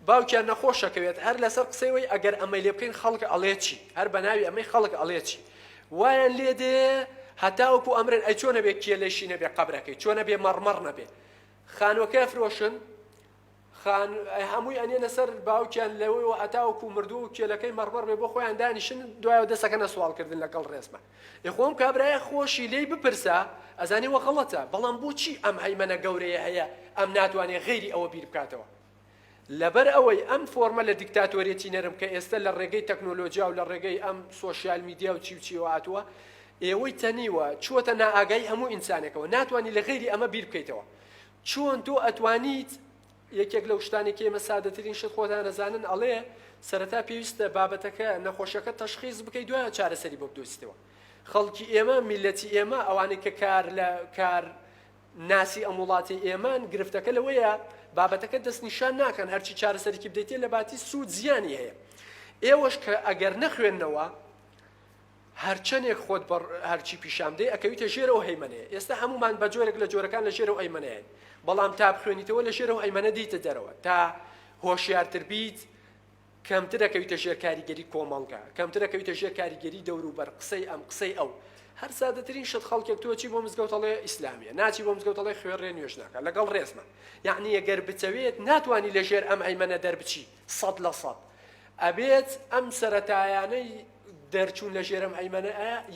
[SPEAKER 2] باوکیان نەخۆشەکەوێت هەر لەسەر قسەیەوەی ئەگەر ئەمەی لێ بکەین خەڵک ئەڵێ چی هەر بەناوی ئەمەی خەڵک ئەڵێ چی وایان لێ دێ هەتاوەکو ئەمرن ئەی چۆنە بێ کێلەشی نەبێ قەبرەکەی چۆنە بێ مەڕمەڕ نەبێ خانوەکە فرۆشن هەمووی ئەنێنە سەر باوکیان لەوەیەوە هەتاوەکو مردوو و کێلەکەی مەڕمەڕ بێ بۆ خۆیان دانیشن دوایەوە دەسەکەنە سوالکردن لەگەڵ ڕێزمە خۆم کابرایە خۆشی لێی بپرسە ئەزانی وە غەڵەتە بەڵام بۆچی ئەم هەیمەنە گەورەیە هەیە ئەم ناتوانێت غێری ئەوە بیر بکاتەوە لەبەر ئەوەی ئەم فۆرمە لە دیکتاتۆریەتی نەرم کە ئێستا لە ڕێگەی تەکنۆلۆژیا و لە ڕێگەی ئەم سۆشیال میدیا و چیوچیوە هاتووە ئێوەی تەنیوە چووەتە نائاگای هەموو ئینسانێکەوە ناتوانانی لە غێری ئەمە بیر بکەیتەوە چۆن تۆ ئەتوانیت یەکێک لەو شتانێکی ئێمە سادەترین شت خۆتان نەزانن ئەڵێ سەرەتا پێویستە بابەتەکە نەخۆشەکە تەشخیص بکەیت دوایە چارەسەری بۆ بدۆستەوە خەڵکی ئێمە میلەتی ئێمە ئەوانەی کە کار ناسی ئەم وڵاتی ئێمان گرفتەکە لەوەیە بابەتەکە دەستنیشان ناکەن هەرچی چارەسەرێکی بدەیتێ لە باتی سوود زیانی هەیە ئێوەش کە ئەگەر نەخوێندنەوە هەرچەندێک خۆت بەر هەرچی پیشامدەی ئەکەویتە ژێرەوە هەیمەنەیە ئێستا هەمومان بە جۆرێک لە جۆرەکان لە ژێرەوە ئەیمەنەیە بەڵام تا بخوێنیتەوە لە ژێرەوە ئەیمەنە دیتە دەرەوە تا هۆشیارتر بیت کەمتر ئەکەویتە ژێر کاریگەری کۆمەڵگە کەمتر ئەکەویتە ژێر کاریگەری دەور و بەر قسەی ئەم قسەی ئەو هەر سادەترین شت خەڵکێک تۆ چی بۆ مزگەوتەڵێ ئیسلامیە ناچی بۆ مزگەوتەڵێ خوێڕێ نوێژ ناکە لەگەڵ ڕێزمە یعنی ئەگەر بچەوێت ناتوانی لە ژێر ئەم ئەیمەنە دەربچی 100% ئەبێت ئەم سەرەتایانەی دەرچوون لە ژێرم ئەیمەنە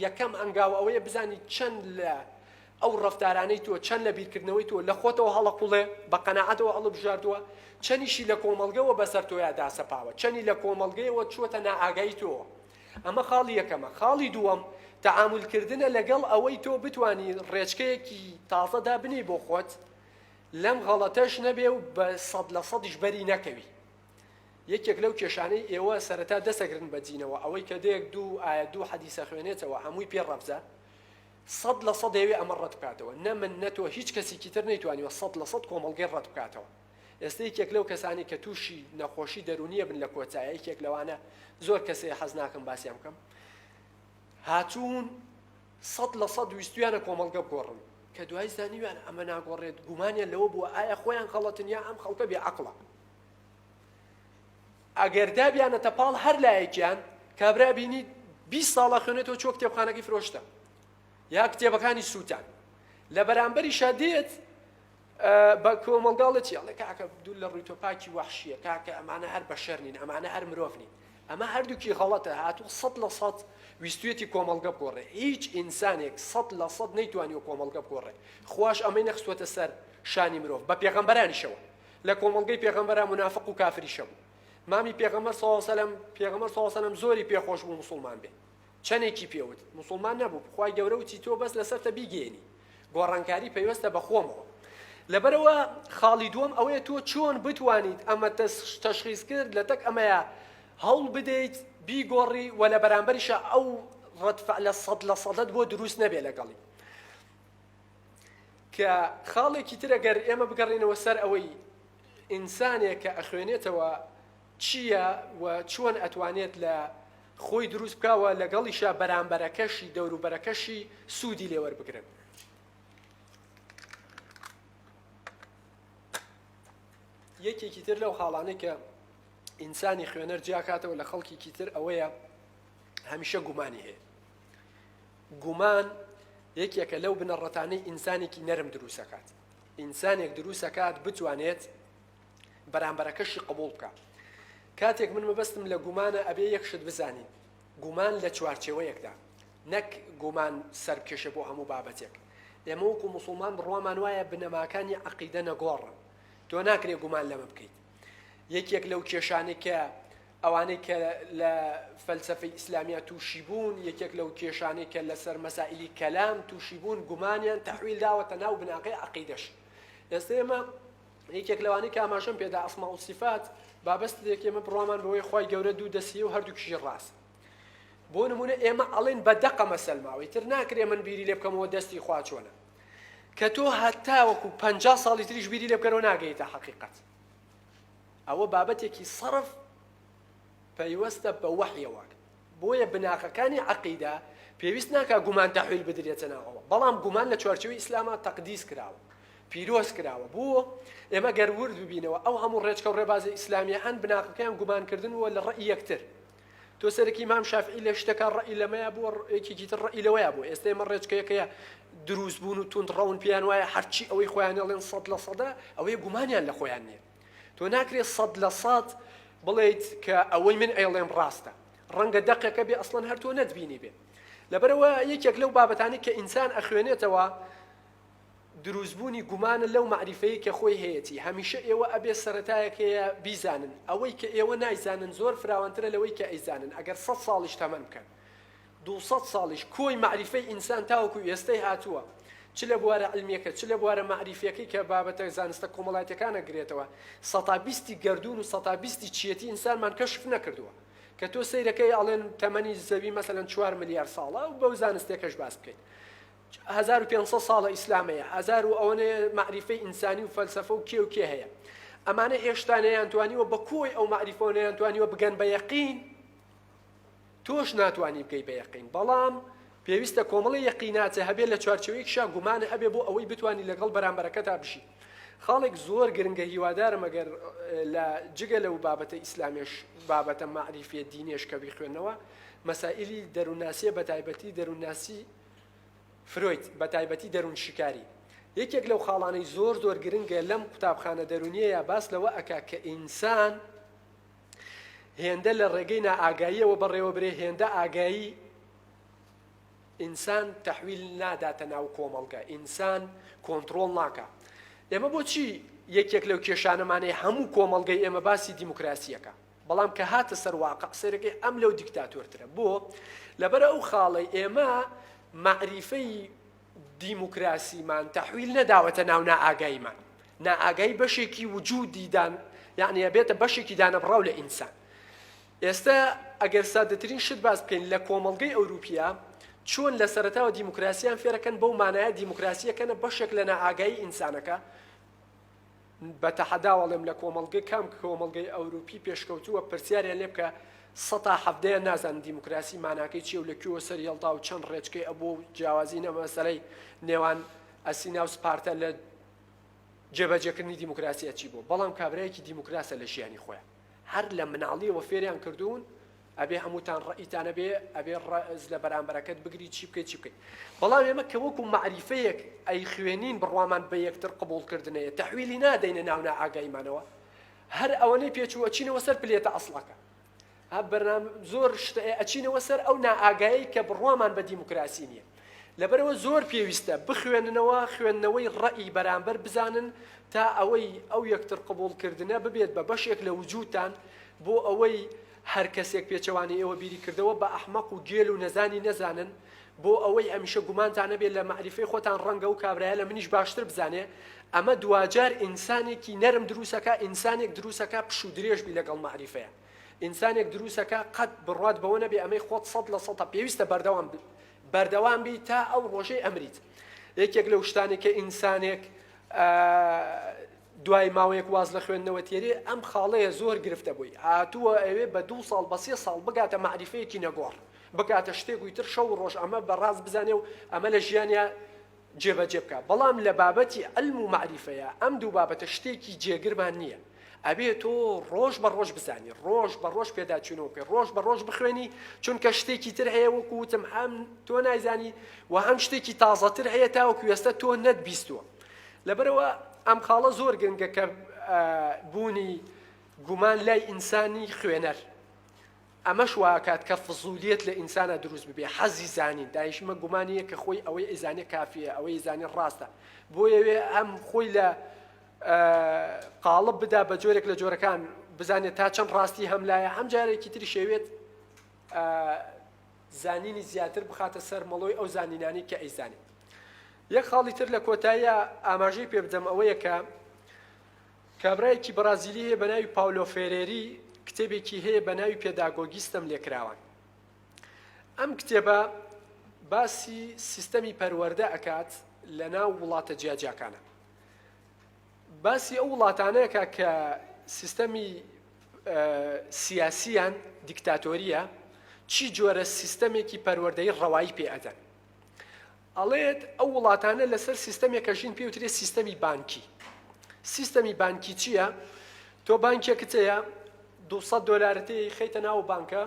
[SPEAKER 2] یەکەم ئەنگاو ئەوەیە بزانی چەند لە ئەو ڕەفتارانەی تۆ چەند لە بیرکردنەوەی تۆ لە خۆتەوە هەڵەقوڵێ بە قەناعەتەوە هەڵبژاردووە چەندیشی لە کۆمەڵگەوە بەسەر تۆیە داسەپاوە چەندی لە کۆمەڵگەیەوە چووەتە نائاگایی تۆ ئەمە خاڵی یەکەمە خاڵی دووەم تەعاملکردنە لەگەڵ ئەوەی تۆ بتوانی ڕێچکەیەکی تازەدا بنی بۆ خۆت لەم غەڵەتەش نەبێ و بە 100% بەری نەکەوی یەکێک لەو کێشانەی ئێوە سەرەتا دەسەگرن بە جینەوە ئەوەی کە دەیەک دوو حەدیسە خوێنێتەوە هەمووی پێ ڕەبزە 100% دەیەوێ ئەمە ڕەت بکاتەوە نە من نە تۆ هیچ کەسێکی تر نەیتوانیوە 100% کۆمەڵگەی ڕەت بکاتەوە ئێستا یەکێک لەو کەسانی کە تووشی نەخۆشی دەرونیە بن لە کۆچایە یەکێک لەوانە زۆر کەسێ حەز ناکەم باسییان بکەم هاتوون 100% ویستویانە کۆمەڵگە بگۆڕن کە دوای زانیویان ئەمە ناگۆڕێت گومانیان لەوە بووە ئایا خۆیان خەڵەتن یا ئەم خەڵکە بێعەقڵە ئەگەر دابیانەتە پاڵ هەر لایەکیان کابرا بینی 20 ساڵە خوێنێتەوە چۆ کتێبخانەکەی فرۆشتە یا کتێبەکانی سووتان لە بەرامبەری شادێت بە کۆمەڵگاڵێتی ئەڵێ کاکە دوو لە ڕووی تۆپاکی وەحشیە کاکە ئەمانە هەر بەشەر نین ئەمانە هەر مرۆڤ نین ئەمە هەردووکی غەڵەتە هاتوو 100% ویستوێتی کۆمەڵگە بگۆڕێ هیچ ئینسانێک 100% نەیتوانیوە کۆمەڵگە بگۆڕێ خوش ئەمەی نەخستوەتە سەر شانی مرۆڤ بە پێغەمبەرانیشەوە لە کۆمەڵگەی پێغەمبەرە منافق و کافریشە بوو مامی پێغەمبەر صلی الله علیه و سلم پێغەمبەر صلی الله علیه و سلم زۆری پێخۆش بوو مسلمان بێ چەندێکی پێوت مسلمان نەبوو خوای گەورە وتی تۆ بەس لەسەرتە بیگێنی گۆڕانکاری پەیوەستە بە خۆمەوە لەبەرەوە خاڵی دووەم ئەوەیە تۆ چۆن بتوانیت ئەمە تەشخیص کرد لە تەک ئەمەیە هەوڵ بدەیت بیگۆڕی و لە بەرامبەریشە ئەو ڕەتفع لە سەدەت بۆ دروست نەبێ لەگەڵی کە خاڵێکی تر ئەگەر ئێمە بگەڕێنەوە سەر ئەوەی ئینسانێک کە ئەخوێنێتەوە چییە و چۆن ئەتوانێت لە خۆی دروست بکاوە لەگەڵیشە بەرامبەرەکەشی دەوروبەرەکەشی سوودی لێوەربگرن یەکێکی تر لەو خاڵانەی کە ئینسانی خوێنەر جیاکاتەوە لە خەڵکێکی تر ئەوەیە هەمیشە گومانی هەیە گومان یەکێکە لەو بنەڕەتانەی ئینسانێکی نەرم دروستەکات ئینسانێک دروستەکات بتوانێت بەرامبەرەکەشی قبول بکات کاتێک من مەبەستم لە گومانە ئەبێ یەک شت بزانین گومان لە چوارچێوەیەکدا نەک گومان سەرکێشە بۆ هەموو بابەتێک ئێمە وەکو موسڵمان بڕوامان وایە بنەماکانی عەقیدە نەگۆڕن تۆ ناکرێ گومان لەمە بکەیت یەکێک لەو کێشانەی کە ئەوانەی کە لە فەلسەفەی ئیسلامیە تووشی بوون یەکێک لەو کێشانەی کە لەسەر مەسائیلی کەلام تووشی بوون گومانیان تەحویل داوەتە ناو بناغی عەقیدەش ئێستا ئێمە یەکێک لەوانەی کە ئاماژەم پێدا ئەسما و صفات بابەستێک ئێمە بڕوامان بەوەی خوای گەورە دوو دەستیە و هەردووکیشی ڕاست بۆ نمونە ئێمە ئەڵێن بەدەقە مەسەلماوەی تر ناکرێ من بیری لێ بکەمەوە دەستی خوا چۆنە کە تۆ هەتا وەکو 50 ساڵی تریش بیری لێ بکەرەوە ناگەیتە حەقیقەت ئەوە بابەتێکی سەرف پەیوەستە بە وەحیەوە بۆیە بناغەکانی عەقیدە پێویست ناکە گومان تەحویل بدرێتە ناوەوە بەڵام گومان لە چوارچێوەی ئیسلامە تەقدیس کراوە پیرۆز کراوە بۆ ئێمە گەر ورد ببینەوە ئەو هەموو ڕێچکە و ڕێبازی ئیسلامیە هەن بناغەکەیان گومانکردنەوە لە ڕەئی یەکتر تۆ سەرەکی ئیمام شافعی لە شتەکە ڕەئی لەمەیە بۆ یەکێکی تر ڕەئی لەوەیە بوو ئێستا ئێمە ڕێچکەیەکەیە دروست بوون و توند ڕەون پیان وایە هەرچی ئەوەی خۆیان ئەڵێن 100% ئەوەی گومانیان لە خۆیان نییە تۆ ناکرێت 100% بڵێیت کە ئەوەی من ئەیڵێم ڕاستە ڕەنگە دەقێکە بێ ئەسڵەن هەر تۆ نەتبینی بێ لەبەرەوە یەکێک لەو بابەتانی کە ئینسان ئەخوێنێتەوە دروستبوونی گومانە لەو معریفەیە کە خۆی هەیەی هەمیشە ئێوە ئەبێ سەرەتایەکەیە بیزانن ئەوەی کە ئێوە نایزانن زۆر فراوانترە لەوەی کە ئەیزانن ئەگەر 100 ساڵیش تەمەن بکەن 200 ساڵیش کۆی معریفەی ئینسان تاوەکو ئێستەی هاتووە چ لە بوارە علمیەکە چ لە بوارە معریفەکەی کە بابەتە زانستە کۆمەڵایەتەکانە گرێتەوە 120 گەردون و 120 چیەتی ئینسانمان کەشف نەکردووە کە تۆ سەیرەکەی ئەڵێن تەمەنی زەوی مەسەلەن 4 ملیار ساڵە و بەو زانستێکەش باس بکەیت 1500 ساڵە ئیسلامەیە 1000 و ئەوەنەیە معریفەی ئینسانی و فەلسەفە و کێ و کێ هەیە ئەمانە هێشتا نەیانتوانیوە بە کۆی ئەو معریفە نەیانتوانیوە بگەن بە یەقین تۆش ناتوانی بگەی بە یەقین بەڵام پێویستە کۆمەڵی یەقیناتە هەبێت لە چوارچێوەیەکشا گومانە هەبێ بۆ ئەوەی بتوانی لەگەڵ بەرامبەرەکەتا بشی خاڵێک زۆر گرنگە هیوادارم ئەگەر لە جگە لەو بابەتە ئیسلامیش بابەتە معریفە دینیش کە بیخوێنەوە مەسائیلی دەروونناسیە بە تایبەتی دەروونناسی فرۆید بە تایبەتی دەروون شکاری یەکێک لەو خاڵانەی زۆر زۆر گرنگە لەم قوتابخانە دەرونیەیە باس لەوە ئەکا کە ئینسان هێندە لە ڕێگەی نائاگاییەوە بەڕێوەبرێ هێندە ئاگایی ئینسان تەحویل ناداتە ناو کۆمەڵگە ئینسان کۆنتڕۆڵ ناکە ئێمە بۆچی یەکێک لەو کێشانەمانەیە هەموو کۆمەڵگەی ئێمە باسی دیموکراسیەکە بەڵام کە هاتە سەر واقع سەرەکەی ئەم لەو دیکتاتۆرترە بۆ لەبەر ئەو خاڵەی ئێمە معریفەی دیموکراسیمان تەحویل نەداوەتە ناو نائاگاییمان نائاگایی بەشێکی وجودیدان یعنی بێتە بەشێکی دانەبڕاو لە ئینسان ئێستا ئەگەر سادەترین شت باس بکەین لە کۆمەڵگەی ئەوروپیا چۆن لە سەرەتاوە دیموکراسیان فێرەکەن بەو مانایە دیموکراسیەکەنە بەشێک لە نائاگایی ئینسانەکە بە تەحەداوەڵێم لە کۆمەڵگەی کام کۆمەڵگەی ئەوروپی پێشکەوتووە پرسیاریان لێ بکە 170 نازان دیموکراسی ماناکەی چیە و لەکوێوە سەر هێڵتا و چەند ڕێچکەی ئەبوو جیاوازی نەمەسەلەی نێوان ئەسینا و سپارتە لە جێبەجێکردنی دیموکراسیە چی بوو بەڵام کابرایەکی دیموکراسە لە ژیانی خۆیان هەر لە مناڵیەوە فێریان کردوون ئەبێ هەمووتان ڕەئیتانە بێ ئەبێ ڕەز لە بەرامبەرەکەت بگری چی بکەیت چی بکەیت بەڵام ئێمە کە وەکو معریفەیەک ئەی خوێنین بڕوامان بە یەکتر قبوڵکردنەیە تەحویلی نادەینە ناو نائاگاییمانەوە هەر ئەوەنەی پێچوو ئەچینەوە سەر پلێتە ئەسڵەکە زۆر شتە ئەچینەوە سەر ئەو نائاگایی کە بڕوامان بە دیموکراسی نییە لەبەرەوە زۆر پێویستە بخوێننەوە خوێندنەوەی ڕەئی بەرامبەر بزانن تا ئەوەی ئەو یەکتر قبولکردنە ببێت بە بەشێک لە وجودتان بۆ ئەوەی هەر کەسێک پێچەوانی ئێوە بیری کردەوە بە ئەحمەق و گێل و نەزانی نەزانن بۆ ئەوەی ئەمیشە گومانتانە بێت لە معریفەی خۆتان ڕەنگە و کابرایە لە منیش باشتر بزانێ ئەمە دوجار ئینسانێکی نەرم دروسەکە ئینسانێک دروسەکە پش و درێژ بی لەگەڵ معریفەیە ئینسانێک دروسەکە قەت بڕات بەوە نەبێ ئەمەی خۆت 100% پێویستە بەردەوام بی تا ئەو ڕۆژەی ئەمریت یەکێک لەو شتانێک کە ئینسانێک دوای ماوەیەک واز لە خوێندنەوە تێرێ ئەم خاڵەیە زۆر گرفتە بووی هاتووە ئەوێ بە 2 ساڵ بە 3 ساڵ بگاتە معریفەیەکی نەگۆڕ بگاتە شتێک ویتر شەو ڕۆژ ئەمە بەڕاست بزانێ و ئەمە لە ژیانیا جێبەجێ بکە بەڵام لە بابەتی علم و معریفەیە ئەم دوو بابەتە شتێکی جێگرمان نییە ئەبێ تۆ ڕۆژ بە ڕۆژ بزانی ڕۆژ بە ڕۆژ پێداچوونەوە بکەی ڕۆژ بە ڕۆژ بخوێنی چونکە شتێکی تر هەیە وەکو وتم هەم تۆ نایزانی و هەم شتێکی تازەتر هەیە تاوەکو ئێستا تۆ نەتبیستووە لەبەرەوە ئەم خاڵە زۆر گرنگە کە بوونی گومان لای ئینسانی خوێنەر ئەمەش واکات کە فزولیت لە ئینسانە دروست ببێ حەزی زانین دایشمە گومانیە کە خۆی ئەوەی ئەیزانێ کافیە ئەوەی ئەیزانێ ڕاستە بۆ ئەوێ ئەم خۆی لە قاڵب بدا بە جۆرێک لە جۆرەکان بزانێت تا چەند ڕاستی هەم لایە هەم جارێکی تری شێوێت زانینی زیاتر بخاتە سەر مەڵۆی ئەو زانینانی کە ئەیزانێت یەک خاڵی تر لە کۆتاییە ئاماژەی پێ بدەم ئەوەیە کە کابرایەکی بەرازیلی هەیە بە ناوی پاولۆ فێرێری کتێبێکی هەیە بە ناوی پێداگۆگیستم لێکراوە ئەم کتێبە باسی سیستەمی پەروەردە ئەکات لە ناو وڵاتە جیاجیاکانە باسی ئەو وڵاتانەیەکە کە سیستەمی سیاسیان دیکتاتۆریە چی جۆرە سیستەمێکی پەروەردەی ڕەوایی پێ ئەدەن ئەڵێت ئەو وڵاتانە لەسەر سیستەمێکە ژین پێوترێت سیستەمی بانکی سیستەمی بانکی چییە؟ تۆ بانکێکت هەیە $200 خەیتە ناو بانکە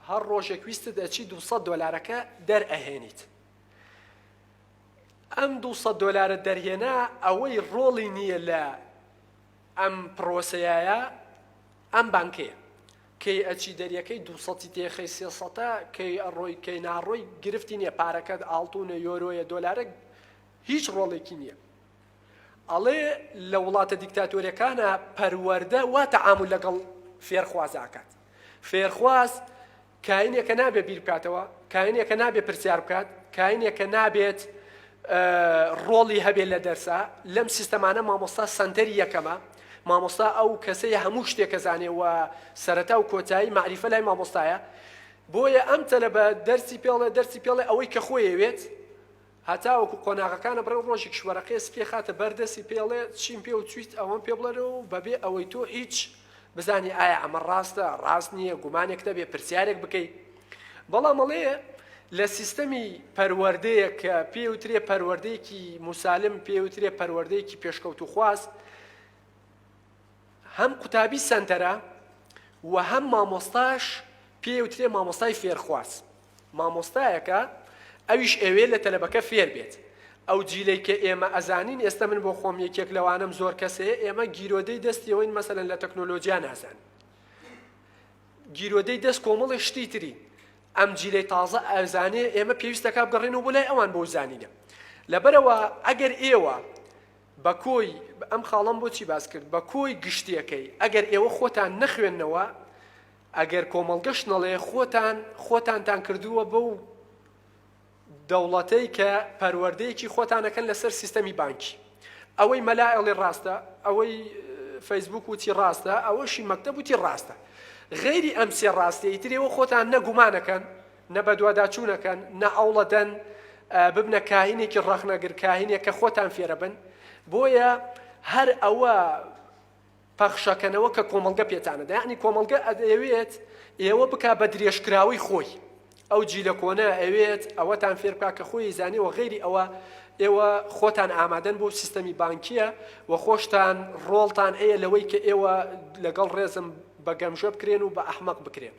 [SPEAKER 2] هەر ڕۆژێک ویستت دەچی $200 دەرئەهێنیت ئەم $200 دەرهێنا ئەوەی ڕۆڵی نییە لە ئەم پرۆسەیە ئەم بانکەیە کەی ئەچی دەریەکەی 200 تێخەی 300 کەی ئەڕۆی کەی ناڕۆی گرفتی نییە پارەکەت ئاڵتونە یۆرۆیە دۆلارە هیچ ڕۆڵێکی نییە ئەڵێ لە وڵاتە دیکتاتۆریەکانە پەروەردە وا تەعامل لەگەڵ فێرخوازاکات فێرخواز کاینێکە نابێت بیر بکاتەوە کاینێکە نابێت پرسیار بکات کاینێکە نابێت ڕۆڵی هەبێت لە دەرسا لەم سیستەمانە مامۆستا سەنتەری یەکەمە مامۆستا ئەو کەسەیە هەموو شتێکە زانێ و سەرەتا و کۆتایی معریفە لای مامۆستایە بۆیە ئەم تەلەبە دەرسی پێڵێ ئەوەی کە خۆیەوێت هەتاوەکو قۆناغەکانە بڕێ ڕۆژێک شوەرەقەی سپێ خاتە بەردەستی پێڵێ چیم پێ و چیت ئەوەم پێ بڵێرە و بەبێ ئەوەی تۆ هیچ بزانی ئایا ئەمە ڕاستە ڕاست نییە گومانێک دەبێ پرسیارێک بکەیت بەڵام ئەڵێ لە سیستەمی پەروەردەیە کە پێوترێ پەروەردەیەکی موسالم پێوترێ پەروەردەیەکی پێشکەوت و خواست هەم قوتابی سەنتەرە و هەم مامۆستاش پێوترێ مامۆستای فێرخواز مامۆستایەکە ئەویش ئەوێ لە تەلەبەکە فێر بێت ئەو جیلەی کە ئێمە ئەزانین ئێستا من بۆ خۆم یەکێک لەوانم زۆر کەسەیە ئێمە گیرۆدەی دەستیەوەین مەسەلەن لە تەکنۆلۆجیا نازان گیرۆدەی دەست کۆمەڵی شتی تری ئەم جیلەی تازە ئەزانێ ئێمە پێویستەکە بگەڕێنەوە بۆ لای ئەوان بۆ زانینە لەبەرەوە ئەگەر ئێوە بە کۆی ئەم خاڵم بۆچی باس کرد بە کۆی گشتیەکەی ئەگەر ئێوە خۆتان نەخوێندنەوە ئەگەر کۆمەڵگەشت نەڵێ خۆتانتان کردووە بەو دەوڵەتەی کە پەروەردەیەکی خۆتانەکەن لەسەر سیستەمی بانکی ئەوەی مەلائڵی ڕاستە ئەوەی فەیسبوک وتی ڕاستە ئەوەشی مەکتەب وتی ڕاستە غەیری ئەم سێ ڕاستیە ئیترێەوە خۆتان نەگومانەکەن نە بە دوواداچوونەکەن نە ئەوڵەدەن ببنە کاهینێکی ڕەخنەگر کاهینێک کە خۆتان فێرە بن بۆیە هەر ئەوە پەخشەکەنەوە کە کۆمەڵگە پێتانەدا یعنی کۆمەڵگە ئەدەوێت ئێوە بکا بە درێژکراوی خۆی ئەو جیلە کۆنە ئەوێت ئەوەتان فێر بکا کە خۆی زانیەوە غەیری ئەوە ئێوە خۆتان ئامادەن بۆ سیستەمی بانکیە و خۆشتان ڕۆڵتان هەیە لەوەی کە ئێوە لەگەڵ ڕێزم بە گەمژە بکرێن و بە ئەحمەق بکرێن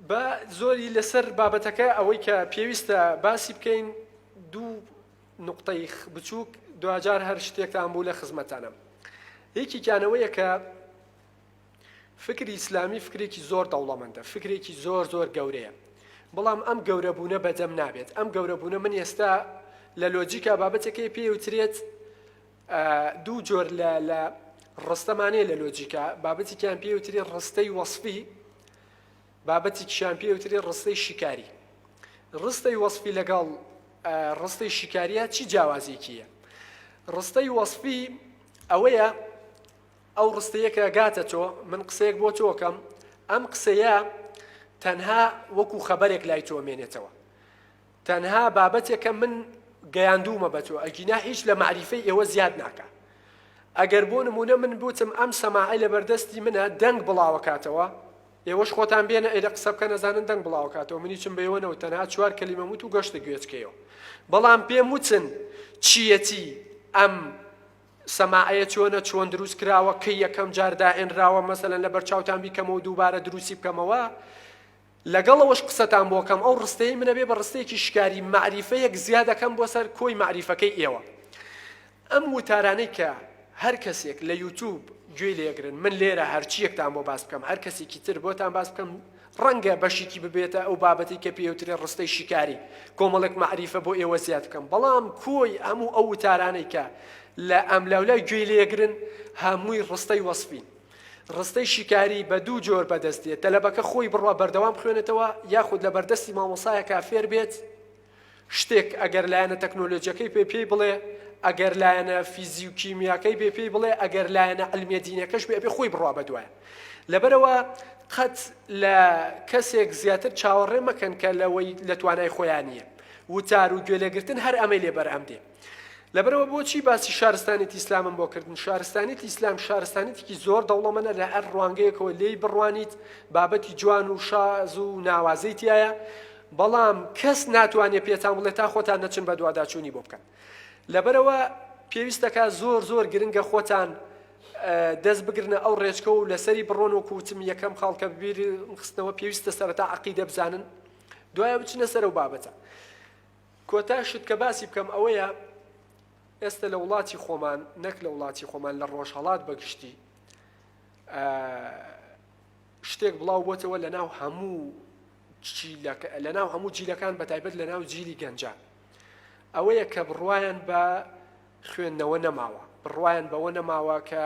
[SPEAKER 2] بە زۆری لەسەر بابەتەکە ئەوەی کە پێویستە باسی بکەین دوو نقطەی بچووک دوجار هەر شتێکتان بوو لە خزمەتانە یەکی کیانەوەیە کە فکری ئیسلامی فکرێکی زۆر دەوڵەمەندە فکرێکی زۆر گەورەیە بەڵام ئەم گەورەبوونە بەدەم نابێت. ئەم گەورەبوونە من ئێستا لە لۆجیکا بابەتێکی پێوترێت دوو جۆر لە ڕستەمانەیە لە لۆجیکا، بابەتێکیان پێوترێت ڕستەی وەصفی، بابەتێکیشیان پێوترێت ڕستەی شیکاری. ڕستەی وەصفی لەگەڵ ڕستەی شیکاریە چی جیاوازیەکیە؟ ڕستەی وەصفی ئەوەیە ئەو ڕستەیەکە گاتە تۆ، من قسەیەک بۆ تۆکەم، ئەم قسەیە تەنها وەکو خەبەرێک لای تۆ مێنێتەوە، تەنها بابەتێکە من گەیاندوومە بە تۆ، ئەگینا هیچ لە معریفەی ئێوە زیاد ناکە. ئەگەر بۆ نمونە من بوتم ئەم سەماعی لە بەردەستی منە دەنگ بڵاوەکاتەوە، ئێوەش خۆتان بێنە ئێرە قسە بکە نەزانن دەنگ بڵاوەکاتەوە، منی چم بەیەوەنەوە تەنها 4 کەلیمە وت و گەشتە گوێچکەیەوە. بەڵام پێم وتن چیەتی ئەم سەماعەیە چۆن دروست کراوە، کەی یەکەم جار دائێنراوە، مەسەلەن لە بەرچاوتان بیکەمەوە دووبارە دروستی بکەمەوە، لەگەڵەوەش قسەتان بۆکەم ئەو ڕستەی منە بێ بە ڕستەیەکی شکاری مەعریفەیەک زیادەکەم بۆ سەر کۆی مەعریفەکەی ئێوە. ئەم وتارانەی کە هەر کەسێک لە یوتیوب گوێی لێگرن، من لێرە هەرچیەکتان بۆ باس بکەم، هەر کەسێکی تر بۆتان باس بکەم، ڕەنگە بەشێکی ببێتە ئەو بابەتی کە پێوترێ ڕستەی شیکاری، کۆمەڵێک مەعریفە بۆ ئێوە زیاد بکەم. بەڵام کۆی هەموو ئەو وتارانەی کە لە ئەم لەولای گوێی لێگرن هەمووی ڕستەی وەصفین. ڕستەی شیکاری بە دوو جۆر بەدەستێت، تەلەبەکە خۆی بڕوا بەردەوام خوێنێتەوە، یاخود لە بەردەستی مامۆسایەکە فێر بێت شتێک ئەگەر لایەنە تەکنۆلۆجیەکەی پێی بڵێ، ئەگەر لایەنە فیزیک و کیمیاکەی پێی بڵێ، ئەگەر لایەنە علمیە دینەکەش بێ خۆی بڕوا بەدوایە. لەبەرەوە قەت لە کەسێک زیاتر چاوەڕێ مەکەن کە لەوەی لە توانای خۆیان نییە، وتار و گوێلێگرتن هەر ئەمەی لێ بەرهەم دێ. لەبەرەوە بۆچی باسی شارستانێتی ئیسلامم بۆ کردن؟ شارستانێتی ئیسلام شارستانێتێکی زۆر دەوڵەمەندە، لە هەر ڕوانگەیەکەوە لێی بڕوانیت، بابەتی جوان و شاز و ناوازەی تایە، بەڵام کەس ناتوانێت پێتان بڵێت تا خۆتان نەچن بە دوواداچوونی بۆ بکەن. لەبەرەوە پێویستەکە زۆر گرنگە خۆتان دەست بگرنە ئەو ڕێچکە و لەسەری بڕۆن و کووتم یەکەم خاڵکە بیر خستنەوە پێویستە سەرەتا عەقیدە بزانن، دوایە بچنە سەر ئەو بابەتە. کۆتا شت کە باسی بکەم ئەوەیە ئێستا لە وڵاتی خۆمان، نەک لە وڵاتی خۆمان، لە ڕۆژهەڵات بەگشتی شتێک بڵاو بۆتەوە لەناو هەموو جیلەکان، بەتایبەت لەناو جیلی گەنجان، ئەوەیە کە بڕوایان بە خوێندنەوە نەماوە، بڕوایان بەوە نەماوە کە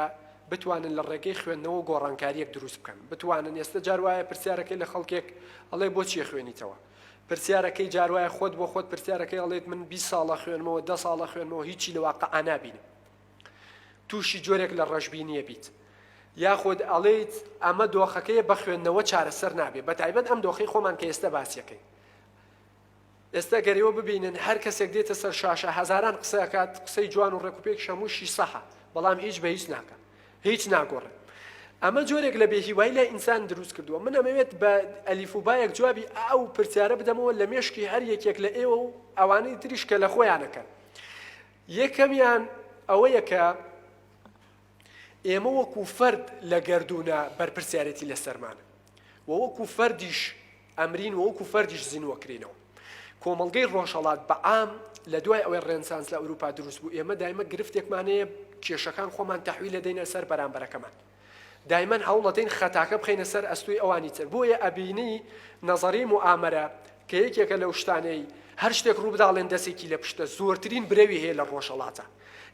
[SPEAKER 2] بتوانن لە ڕێگەی خوێندنەوە گۆڕانکاریەک دروست بکەن، بتوانن. ئێستا جاروایە پرسیارەکەی لە خەڵکێک ئەڵێ بۆچی خوێنیتەوە، پرسیارەکەی جاروایە خۆت بۆ خۆت پرسیارەکەی ئەڵێت من 20 ساڵە خوێنمەوە، 10 ساڵە خوێنمەوە، هیچی لە واقعا نابینم، تووشی جۆرێک لە ڕەشبینیە بیت، یاخود ئەڵێیت ئەمە دۆخەکەیە بە خوێندنەوە چارەسەر نابێ، بەتایبەت ئەم دۆخەی خۆمان کە ئێستا باسیەکەی. ئێستا گەرەوە ببینن هەر کەسێک دێتە سەر شاشە هەزاران قسەکات، قسەی جوان و ڕێکوپێک شەمووشی سەحە، بەڵام هیچ بە هیچ ناکە، هیچ ناگۆڕێت. ئەمە جۆرێک لە بێهیوایی لای ئینسان دروست کردووە. من ئەمەوێت بە ئەلیف و بایەک جوابی ئەو پرسیارە بدەمەوە لە مێشکی هەر یەکێک لە ئێوە و ئەوانەی تریش کە لە خۆیانەکەن. یەکەمیان ئەوەیە کە ئێمە وەکو فەرد لە گەردوونە بەرپرسیارەتی لەسەرمانە، وەکو فەردیش ئەمرین، وەکو فەردیش زینوەکرینەوە. کۆمەڵگەی ڕۆژهەڵات بەعام لە دوای ئەوەی ڕێنسانس لە ئەوروپا دروست بوو، ئێمە دایمە گرفتێکمانەیە کێشەکان خۆمان تەحویل دەدەینە سەر بەرامبەرەکەمان، دایمەن هەوڵەدەین خەتاکە بخەینە سەر ئەستوی ئەوانی تر. بۆیە ئەبینی نەزەری موئامەرە کە یەکێکە لەو شتانەی هەر شتێک ڕوو بداڵێن دەستێکی لە پشتە، زۆرترین برەوی هەیە لە ڕۆژهەڵاتە.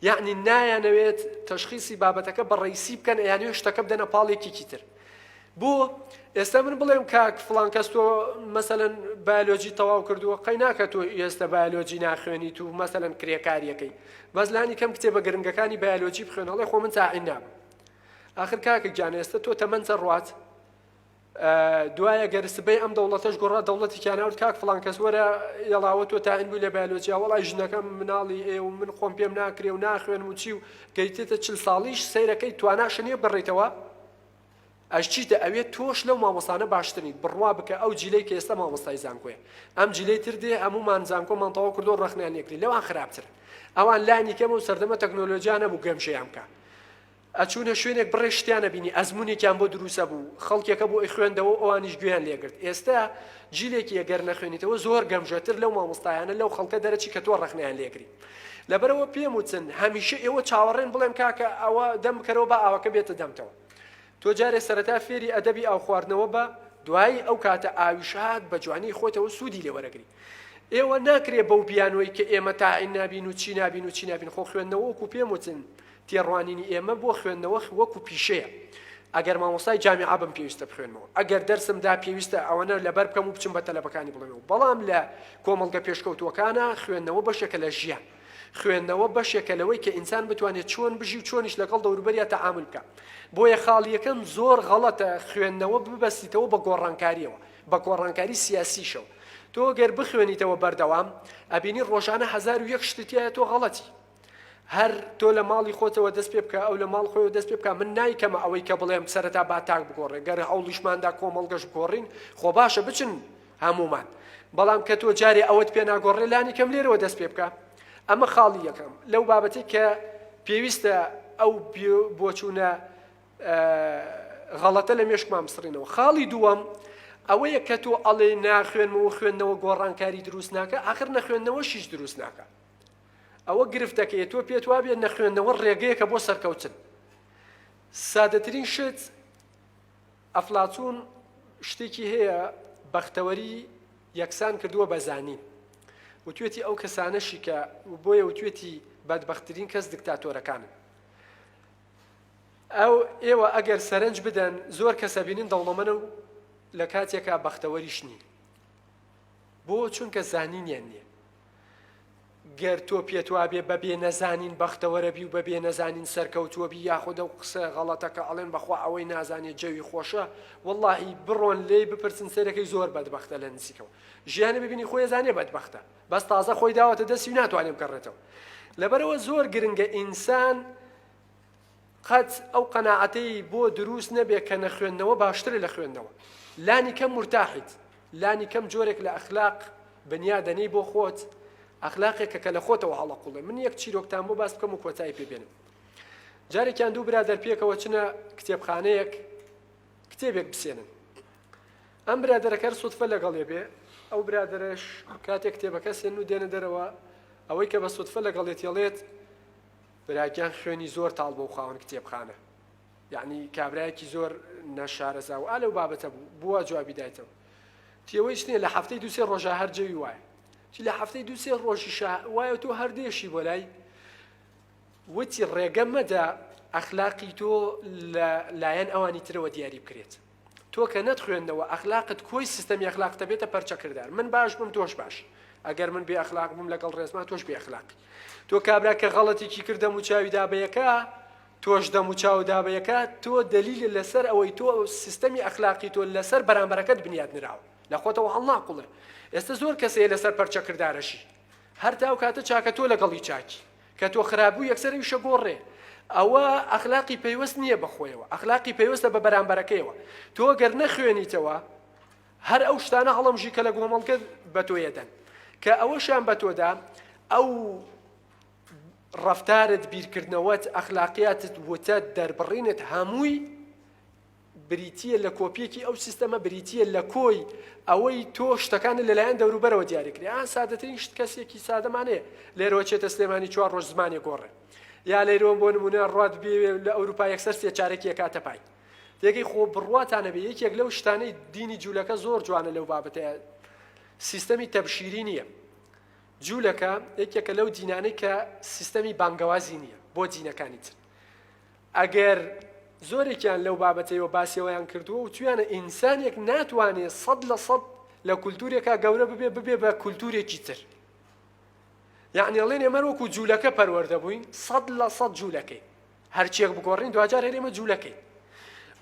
[SPEAKER 2] یعنی نایانەوێت تەشخیصی بابەتەکە بە ڕیسی بکەن، یانەوێت شتەکە بدەنە پاڵێکێکی تر. بۆ ئێستا من بڵێم کاک فڵان کەس تۆ مەسەلەن بایۆلۆجی تەواو کردووە، قەی ناکە تۆ ئێستا بایۆلۆجی ناخوێنیت و مەسەلەن کرێکاریەکەی، بەس لانی کەم کتێبە گرنگەکانی بایۆلۆجی بخوێن، هەڵێ خۆ من تاعین نابم. آخر کاکە گیان ئێستا تۆ تەمەنجە ڕوات، دوایە گەرسبەی ئەم دەوڵەتەش گۆڕا دەوڵەتی کیاناوت کاک فڵان کەس وەرە یەڵاوە تۆ تاعین بووی لە بایۆلۆجیا، وەڵای ژنەکەم مناڵی ئێ و من خۆم پێم ناکرێ و ناخوێنم و چی و گەیتێتە 40 ساڵیش سەیرەکەی تواناشە نییە بڕێتەوە. ئەشچیتە ئەوێت تۆش لەو مامۆستانە باشترنیت، بڕوا بکە ئەو جیلەی کە ئێستا مامۆستای زانکۆیە، ئەم جیلەی تر دێ هەمومان زانکۆ مانتەواو کردو و ڕەخنیان لێکری، لەوان خراپتر. ئەوان لانی کەم و سەردەمە تەکنۆلۆجیا نەبوو گەمشەیان بکە، ئەچوونە شوێنێک بڕێ شتیانە بینی، ئەزمونێکیان بۆ دروسە بوو، خەڵکێکە بۆ ئەی خوێندەوە ئەوانیش گوێیان لێگرت. ئێستا جیلێکی ئەگەر نەخوێنیتەوە زۆر گەمژەتر لەو مامۆستایانە لەو خەڵکە دەرەچی کە تۆ ڕەخنیان لێگری. لەبەرەوە پێم وچن هەمیشە ئێوە چاوەڕێن بڵێن کاکە ئەوە دەم بکەرەوە بە ئاوەکە بێتە دەمتەوە. تۆ جارێ سەرەتا فێری ئەدەبی ئاو خواردنەوە بە، دوای ئەو کاتە ئاویشات بە جوانی خۆتەوە سوودی لێ وەرەگری. ئێوە ناکرێ بەو بیانەوەی کە ئێمە تاعین نابین و چی نابین و چی نابین. خۆ خوێندنەوە وەکو پێم وتن تێڕوانینی ئێمە بۆ خوێندنەوە وەکو پیشەیە. ئەگەر مامۆستای جامیعە بم پێویستە بخوێنمەوە، ئەگەر دەرسمدا پێویستە ئەوەنە لەبەر بکەم و بچم بە تەلەبەکانی بڵێمەوە. بەڵام لە کۆمەڵگە پێشکەوتووەکانە خوێندنەوە بەشێکە لە ژیان، خوێندنەوە بەشێکە لەوەی کە ئینسان بتوانێت چۆن بژی و چۆنیش لەگەڵ دەوروبەریە تەعامل بکە. بۆیە خاڵی یەکەم زۆر غەڵەتە خوێندنەوە ببەستیتەوە بە گۆڕانکاریەوە، بە گۆڕانکاری سیاسیشەوە. تۆ گەر بخوێنیتەوە بەردەوام ئەبینی ڕۆژانە 1001 شتیایە تۆ غەڵەتی. هەر تۆ لە ماڵی خۆتەوە دەست پێ بکە، ئەو لە ماڵ خۆیەوە دەست پێ بکە. من نایکەمە ئەوەی کە بڵێم سەرەتا با تاک بگۆڕێ، گەر هەوڵیشماندا کۆمەڵگەش بگۆڕین خۆ باشە بچن هەمومان. بەڵام کە تۆ جارێ ئەوەت پێ ناگۆڕێ لانی کەم لێرەوە دەست پێ بکە. ئەمە خاڵی یەکەم لەو بابەتی کە پێویستە ئەو بۆچوونە غەڵەتە لە مێشکمان بسڕینەوە. خاڵی دووەم ئەوەیە کە تۆ ئەڵێ ناخوێنمەوە خوێندنەوە گۆڕانکاری دروست ناکە، ئاخر نەخوێندنەوە شیش دروست ناکە. ئەوە گرفتەکەیە تۆ پێت وابێت نەخوێندنەوە ڕێگەیەکە بۆ سەرکەوتن. سادەترین شت ئەفلاچون شتێکی هەیە بەختەوەری یەکسان کردووە بە زانین. وتوێتی ئەو کەسانەشی کە بۆیە وتوێتی بەدبەختترین کەس دیکتاتۆرەکانن. ئەو ئێوە ئەگەر سەرنج بدەن زۆر کەسە بینن دەوڵەمەنە و لە کاتێکا بەختەوەریش نین. بۆ چونکە زانینیان نییە. گەر تۆ پێت وابێ بەبێ نەزانین بەختەوەرە بی و بەبێ نەزانین سەرکەوتووە بی یاخودە و قسە غەڵەتەکە ئەڵێن بەخوا ئەوەی نازانێت جەوی خۆشە، وەڵڵاهی بڕۆن لێی بپرسن سەرەکەی زۆر بەدبەختە لە نزیکەوە. ژیانە ببینی خۆی زانێ بەدبەختە، بەس تازە خۆی داوەتە دەستی و ناتوانێ بکەڕێتەوە. لەبەرەوە زۆر گرنگە ئینسان قەت ئەو قەناعەتەی بۆ دروست نەبێ کە نەخوێندنەوە باشترە لە خوێندنەوە. لانی کەم مرتاحیت، لانی کەم جۆرێک لە ئەخلاق بنیادەنەی بۆ خۆت، ئەخلاقێکە کە لە خۆتەوە هەڵەقوڵێ. من یەک چیرۆکتان بۆ باس بکەم و کۆتایی پێبێنم. جارێکیان دوو برادەر پێکەوە چنە کتێبخانەیەک کتێبێک بسێنن. ئەم برادەرەکە سوتفە لەگەڵێ بێ، ئەو برادەرەش کاتێک کتێبەکە سێن و دێنە دەرەوە، ئەوەی کە بە سوتفە لەگەڵێت هێڵێت براکیان خوێنی زۆر تاڵ بۆ خاوەن کتێبخانە، یعنی کابرایەکی زۆر نەشارەزا و ئالەو بابەتە بووە جوابی دایتەوە. تیەوەی شتێ لە هەفتەی دووسێ ڕۆژە هەر جەوی وایە، چی لە هەفتەی دووسێ ڕۆژی وایە تۆ هەردێشی بۆ لای وتی ڕێگە مەدە ئەخلاقی تۆ لایەن ئەوانی ترەوە دیاری بکرێت. تۆ کە نەتخوێندنەوە ئەخلاقت کۆی سیستەمی ئەخلاقتە بێتە پەرچەکردار. من باش بم تۆش باش، ئەگەر من بێ ئەخلاق بم لەگەڵ ڕێزما تۆش بێ ئەخلاقی. تۆ کابرا کە غەڵەتێکی کردەم و چاوی دابەیەکە تۆش دەم و چاو دابەیەکە، تۆ دلیل لەسەر ئەوەی تۆ سیستەمی ئەخلاقی تۆ لەسەر بەرامبەرەکەت بنیاد نراوە لە خۆتەوە هەڵ ناقوڵێ. ئێستا زۆر کەسەیە لەسەر پەرچەکردارەشی، هەر تاو کاتە چاکە تۆ لەگەڵی چاکی کە تۆ خراپبوو یەکسەر ویشە گۆڕێ. ئەوە ئەخلاقی پەیوەست نییە بەخۆیەوە، ئەخلاقی پەیوەستە بە بەرامبەرەکەیەوە. تۆ گەر نەخوێنیتەوە هەر ئەو شتانە هەڵەمژی کە لە گۆمەڵگە بە تۆ یەدەن، کە ئەوەشیان بە تۆدا ئەو ڕەفتارت بیرکردنەوەت ئەخلاقیاتت وتە دەربڕینت هەمووی بریتیە لە کۆپیەکی ئەو سیستەمە، بریتیە لە کۆی ئەوەی تۆ شتەکانت لەلایەن دەوروبەرەوە دیاریکرێ. سادەترین شت کەسێکی سادەمانەیە لێرەوە چێتە سلێمانی 4 ڕۆژ زمانی گۆڕێ، یا لێرەوە بۆ نمونە ڕات بێ لە ئەوروپا یەکسەر سێ چارەکی کاتە پای. تێگەی خۆ بڕواتانە بێ یەکێک لەو شتانەی دینی جوولەکە زۆر جوانە لەو بابەتەیە، سیستەمی تەبشیری نییە. جوولەکە یەکێکە لەو دینانەی کە سیستەمی بانگەوازی نییە بۆ دینەکانی تر. ئەگەر زۆرێکیان لەو بابەتەیەوە باسیەوەیان کردووە و تویانە ئینسانێک ناتوانێت 100% لە کولتورێکە گەورە ببێ بە کولتورێکی تر. یعنی ئەڵێن ئێمە وەکو جوولەکە پەروەردە بووین 100% جوولەکەی، هەرچیەک بگۆڕین دوجار هێرێمە جوولەکەی.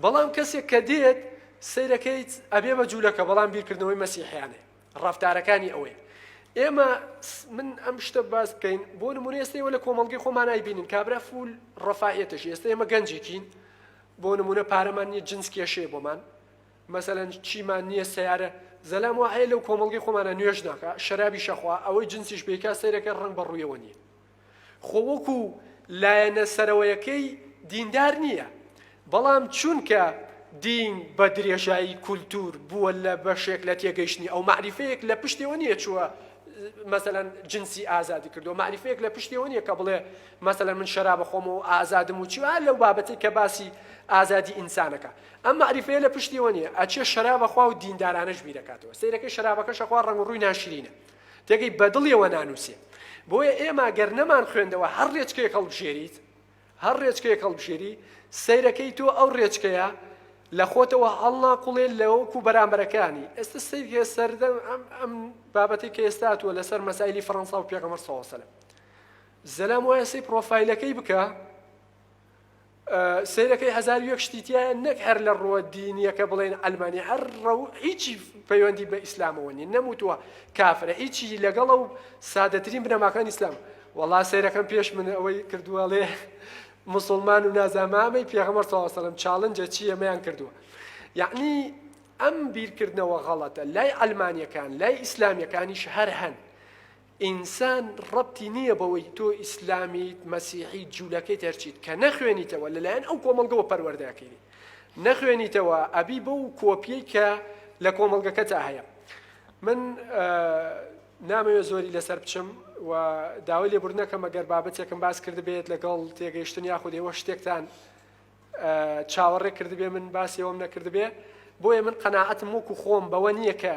[SPEAKER 2] بەڵام کەسێک کە دێت سەیرەکەیت ئەبێ بە جوولەکە، بەڵام بیرکردنەوەی مەسیحیانێ ڕەفتارەکانی ئەوەیە. ئێمە من ئەم شتە باس بکەین بۆ نمونە ئێستا ئێوە لە کۆمەڵگەی خۆمان نایبینن کابرا فول ڕەفاهێتەشی. ئێستا ئێمە گەنجێکین، بۆ نمونە پارەمان نییە جنس کێشەیە بۆمان، مەسەلەن چیمان نییە سیارە زەلام وا هەیە لەو کۆمەڵگەی خۆمانە نوێژ ناکە، شەرابی شەخوا، ئەوەی جنسیش بێکا سەیرەکە ڕەنگ بەڕوویەوە نییە. خۆ وەکو لایەنە سەرەوەیەکەی دیندار نییە، بەڵام چونکە دین بە درێژایی کولتور بووە لە بەشێک لە تێگەیشتنی ئەو معریفەیەک لە پشتەوە نییە چووە مثلا جنسی ئازادی کردو معریفەیەک لە پشتیەوە نییە کە بڵێ مثلا من شەراب بخۆم و ئازادم و چیوان لەو بابەتی کە باسی ئازادی ئینسانەکە ئەم معریفەیە لە پشتیەوە نییە ئەچێ شەراب بەخوا و دیندارانەش بیرەکاتەوە سەیرەکەی شەرابەکەش ئەخوا ڕەنگ و ڕووی ناشرینە تێگەی بەدڵیەوە نانووسێ بۆیە ئێمە گەر نەمان خوێندەوە هەر ڕێچکەیەک هەڵبژێریت هەر ڕێچکەیەک هەڵبژێری سەیرەکەی تۆ ئەو ڕێچکەیە لە خۆتەوە هەڵناقوڵێ لەوەکو بەرامبەرەکانی ئێستا سەیرکە سەردەم ئەم بابەتی کە ئێستاتوە لەسەر مەسایلی فەڕەنسا و پێغەمبەر صلی الله علیه وسلم زەلام وایە سەی پرۆفایلەکەی بکە سەیرەکەی هەزار و یەک شتی تایە نەک هەر لە ڕۆوە دینیەکە بڵێن ئەلمانی هەر ڕەو هیچی پەیوەندی بە ئیسلامەوە نیە نەموتووە کافرە هیچی لەگەڵە و سادەترین بنەماکانی ئیسلام وەڵا سەیرەکەم پێش من ئەوەی کردووەڵێ مسلمان و نازامامەی پێغەمبەر صلی الله علیه وسلم چاڵنجە چی ئەمەیان کردووە یعنی ئەم بیرکردنەوە غەڵەتە لای ئەلمانیەکان لای ئیسلامیەکانیش هەر هەن ئینسان ڕەبتی نییە بەوەی تۆ ئیسلامیت مەسیحی جوولەکەی تەرچیت کە نەخوێنیتەوە لەلایەن ئەو کۆمەڵگەوە پەروەردەکەی نەخوێنیتەوە ئەبی بەو کۆپیەی کە لە کۆمەڵگەکە تا هەیە من نامەوێت زۆری لەسەر بچم و داوای لێبوردنەکەم ئەگەر بابەتێکم باس کرد بێت لەگەڵ تێگەیشتن یاخود ئێوە شتێکتان چاوەڕێ کرد بێ من باسی ئەوم نەکرد بێ بۆیە من قەناعەتم وەکو خۆم بەوە نییە کە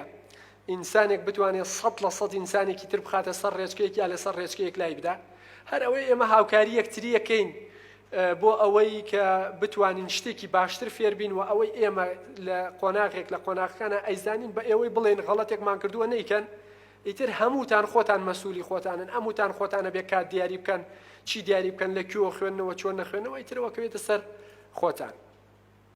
[SPEAKER 2] ئینسانێک بتوانێت 100% ئینسانێکی تر بخاتە سەر ڕێچکەیەک یا لەسەر ڕێچکەیەک لای بدا هەر ئەوەی ئێمە هاوکاری یەکتری یەکەین بۆ ئەوەی کە بتوانین شتێکی باشتر فێربین و ئەوەی ئێمە لە قۆناغێک لە قۆناغەکانە ئەیزانین بە ئێوەی بڵێن غەڵەتێکمان کردووە نەیکەن ئیتر هەمووتان خۆتان مەسوولی خۆتانن هەمووتان خۆتانە بێ کات دیاری بکەن چی دیاری بکەن لە کوێوە خوێندنەوە چۆن نەخوێنەوە ئیتر وەکەوێتە سەر خۆتان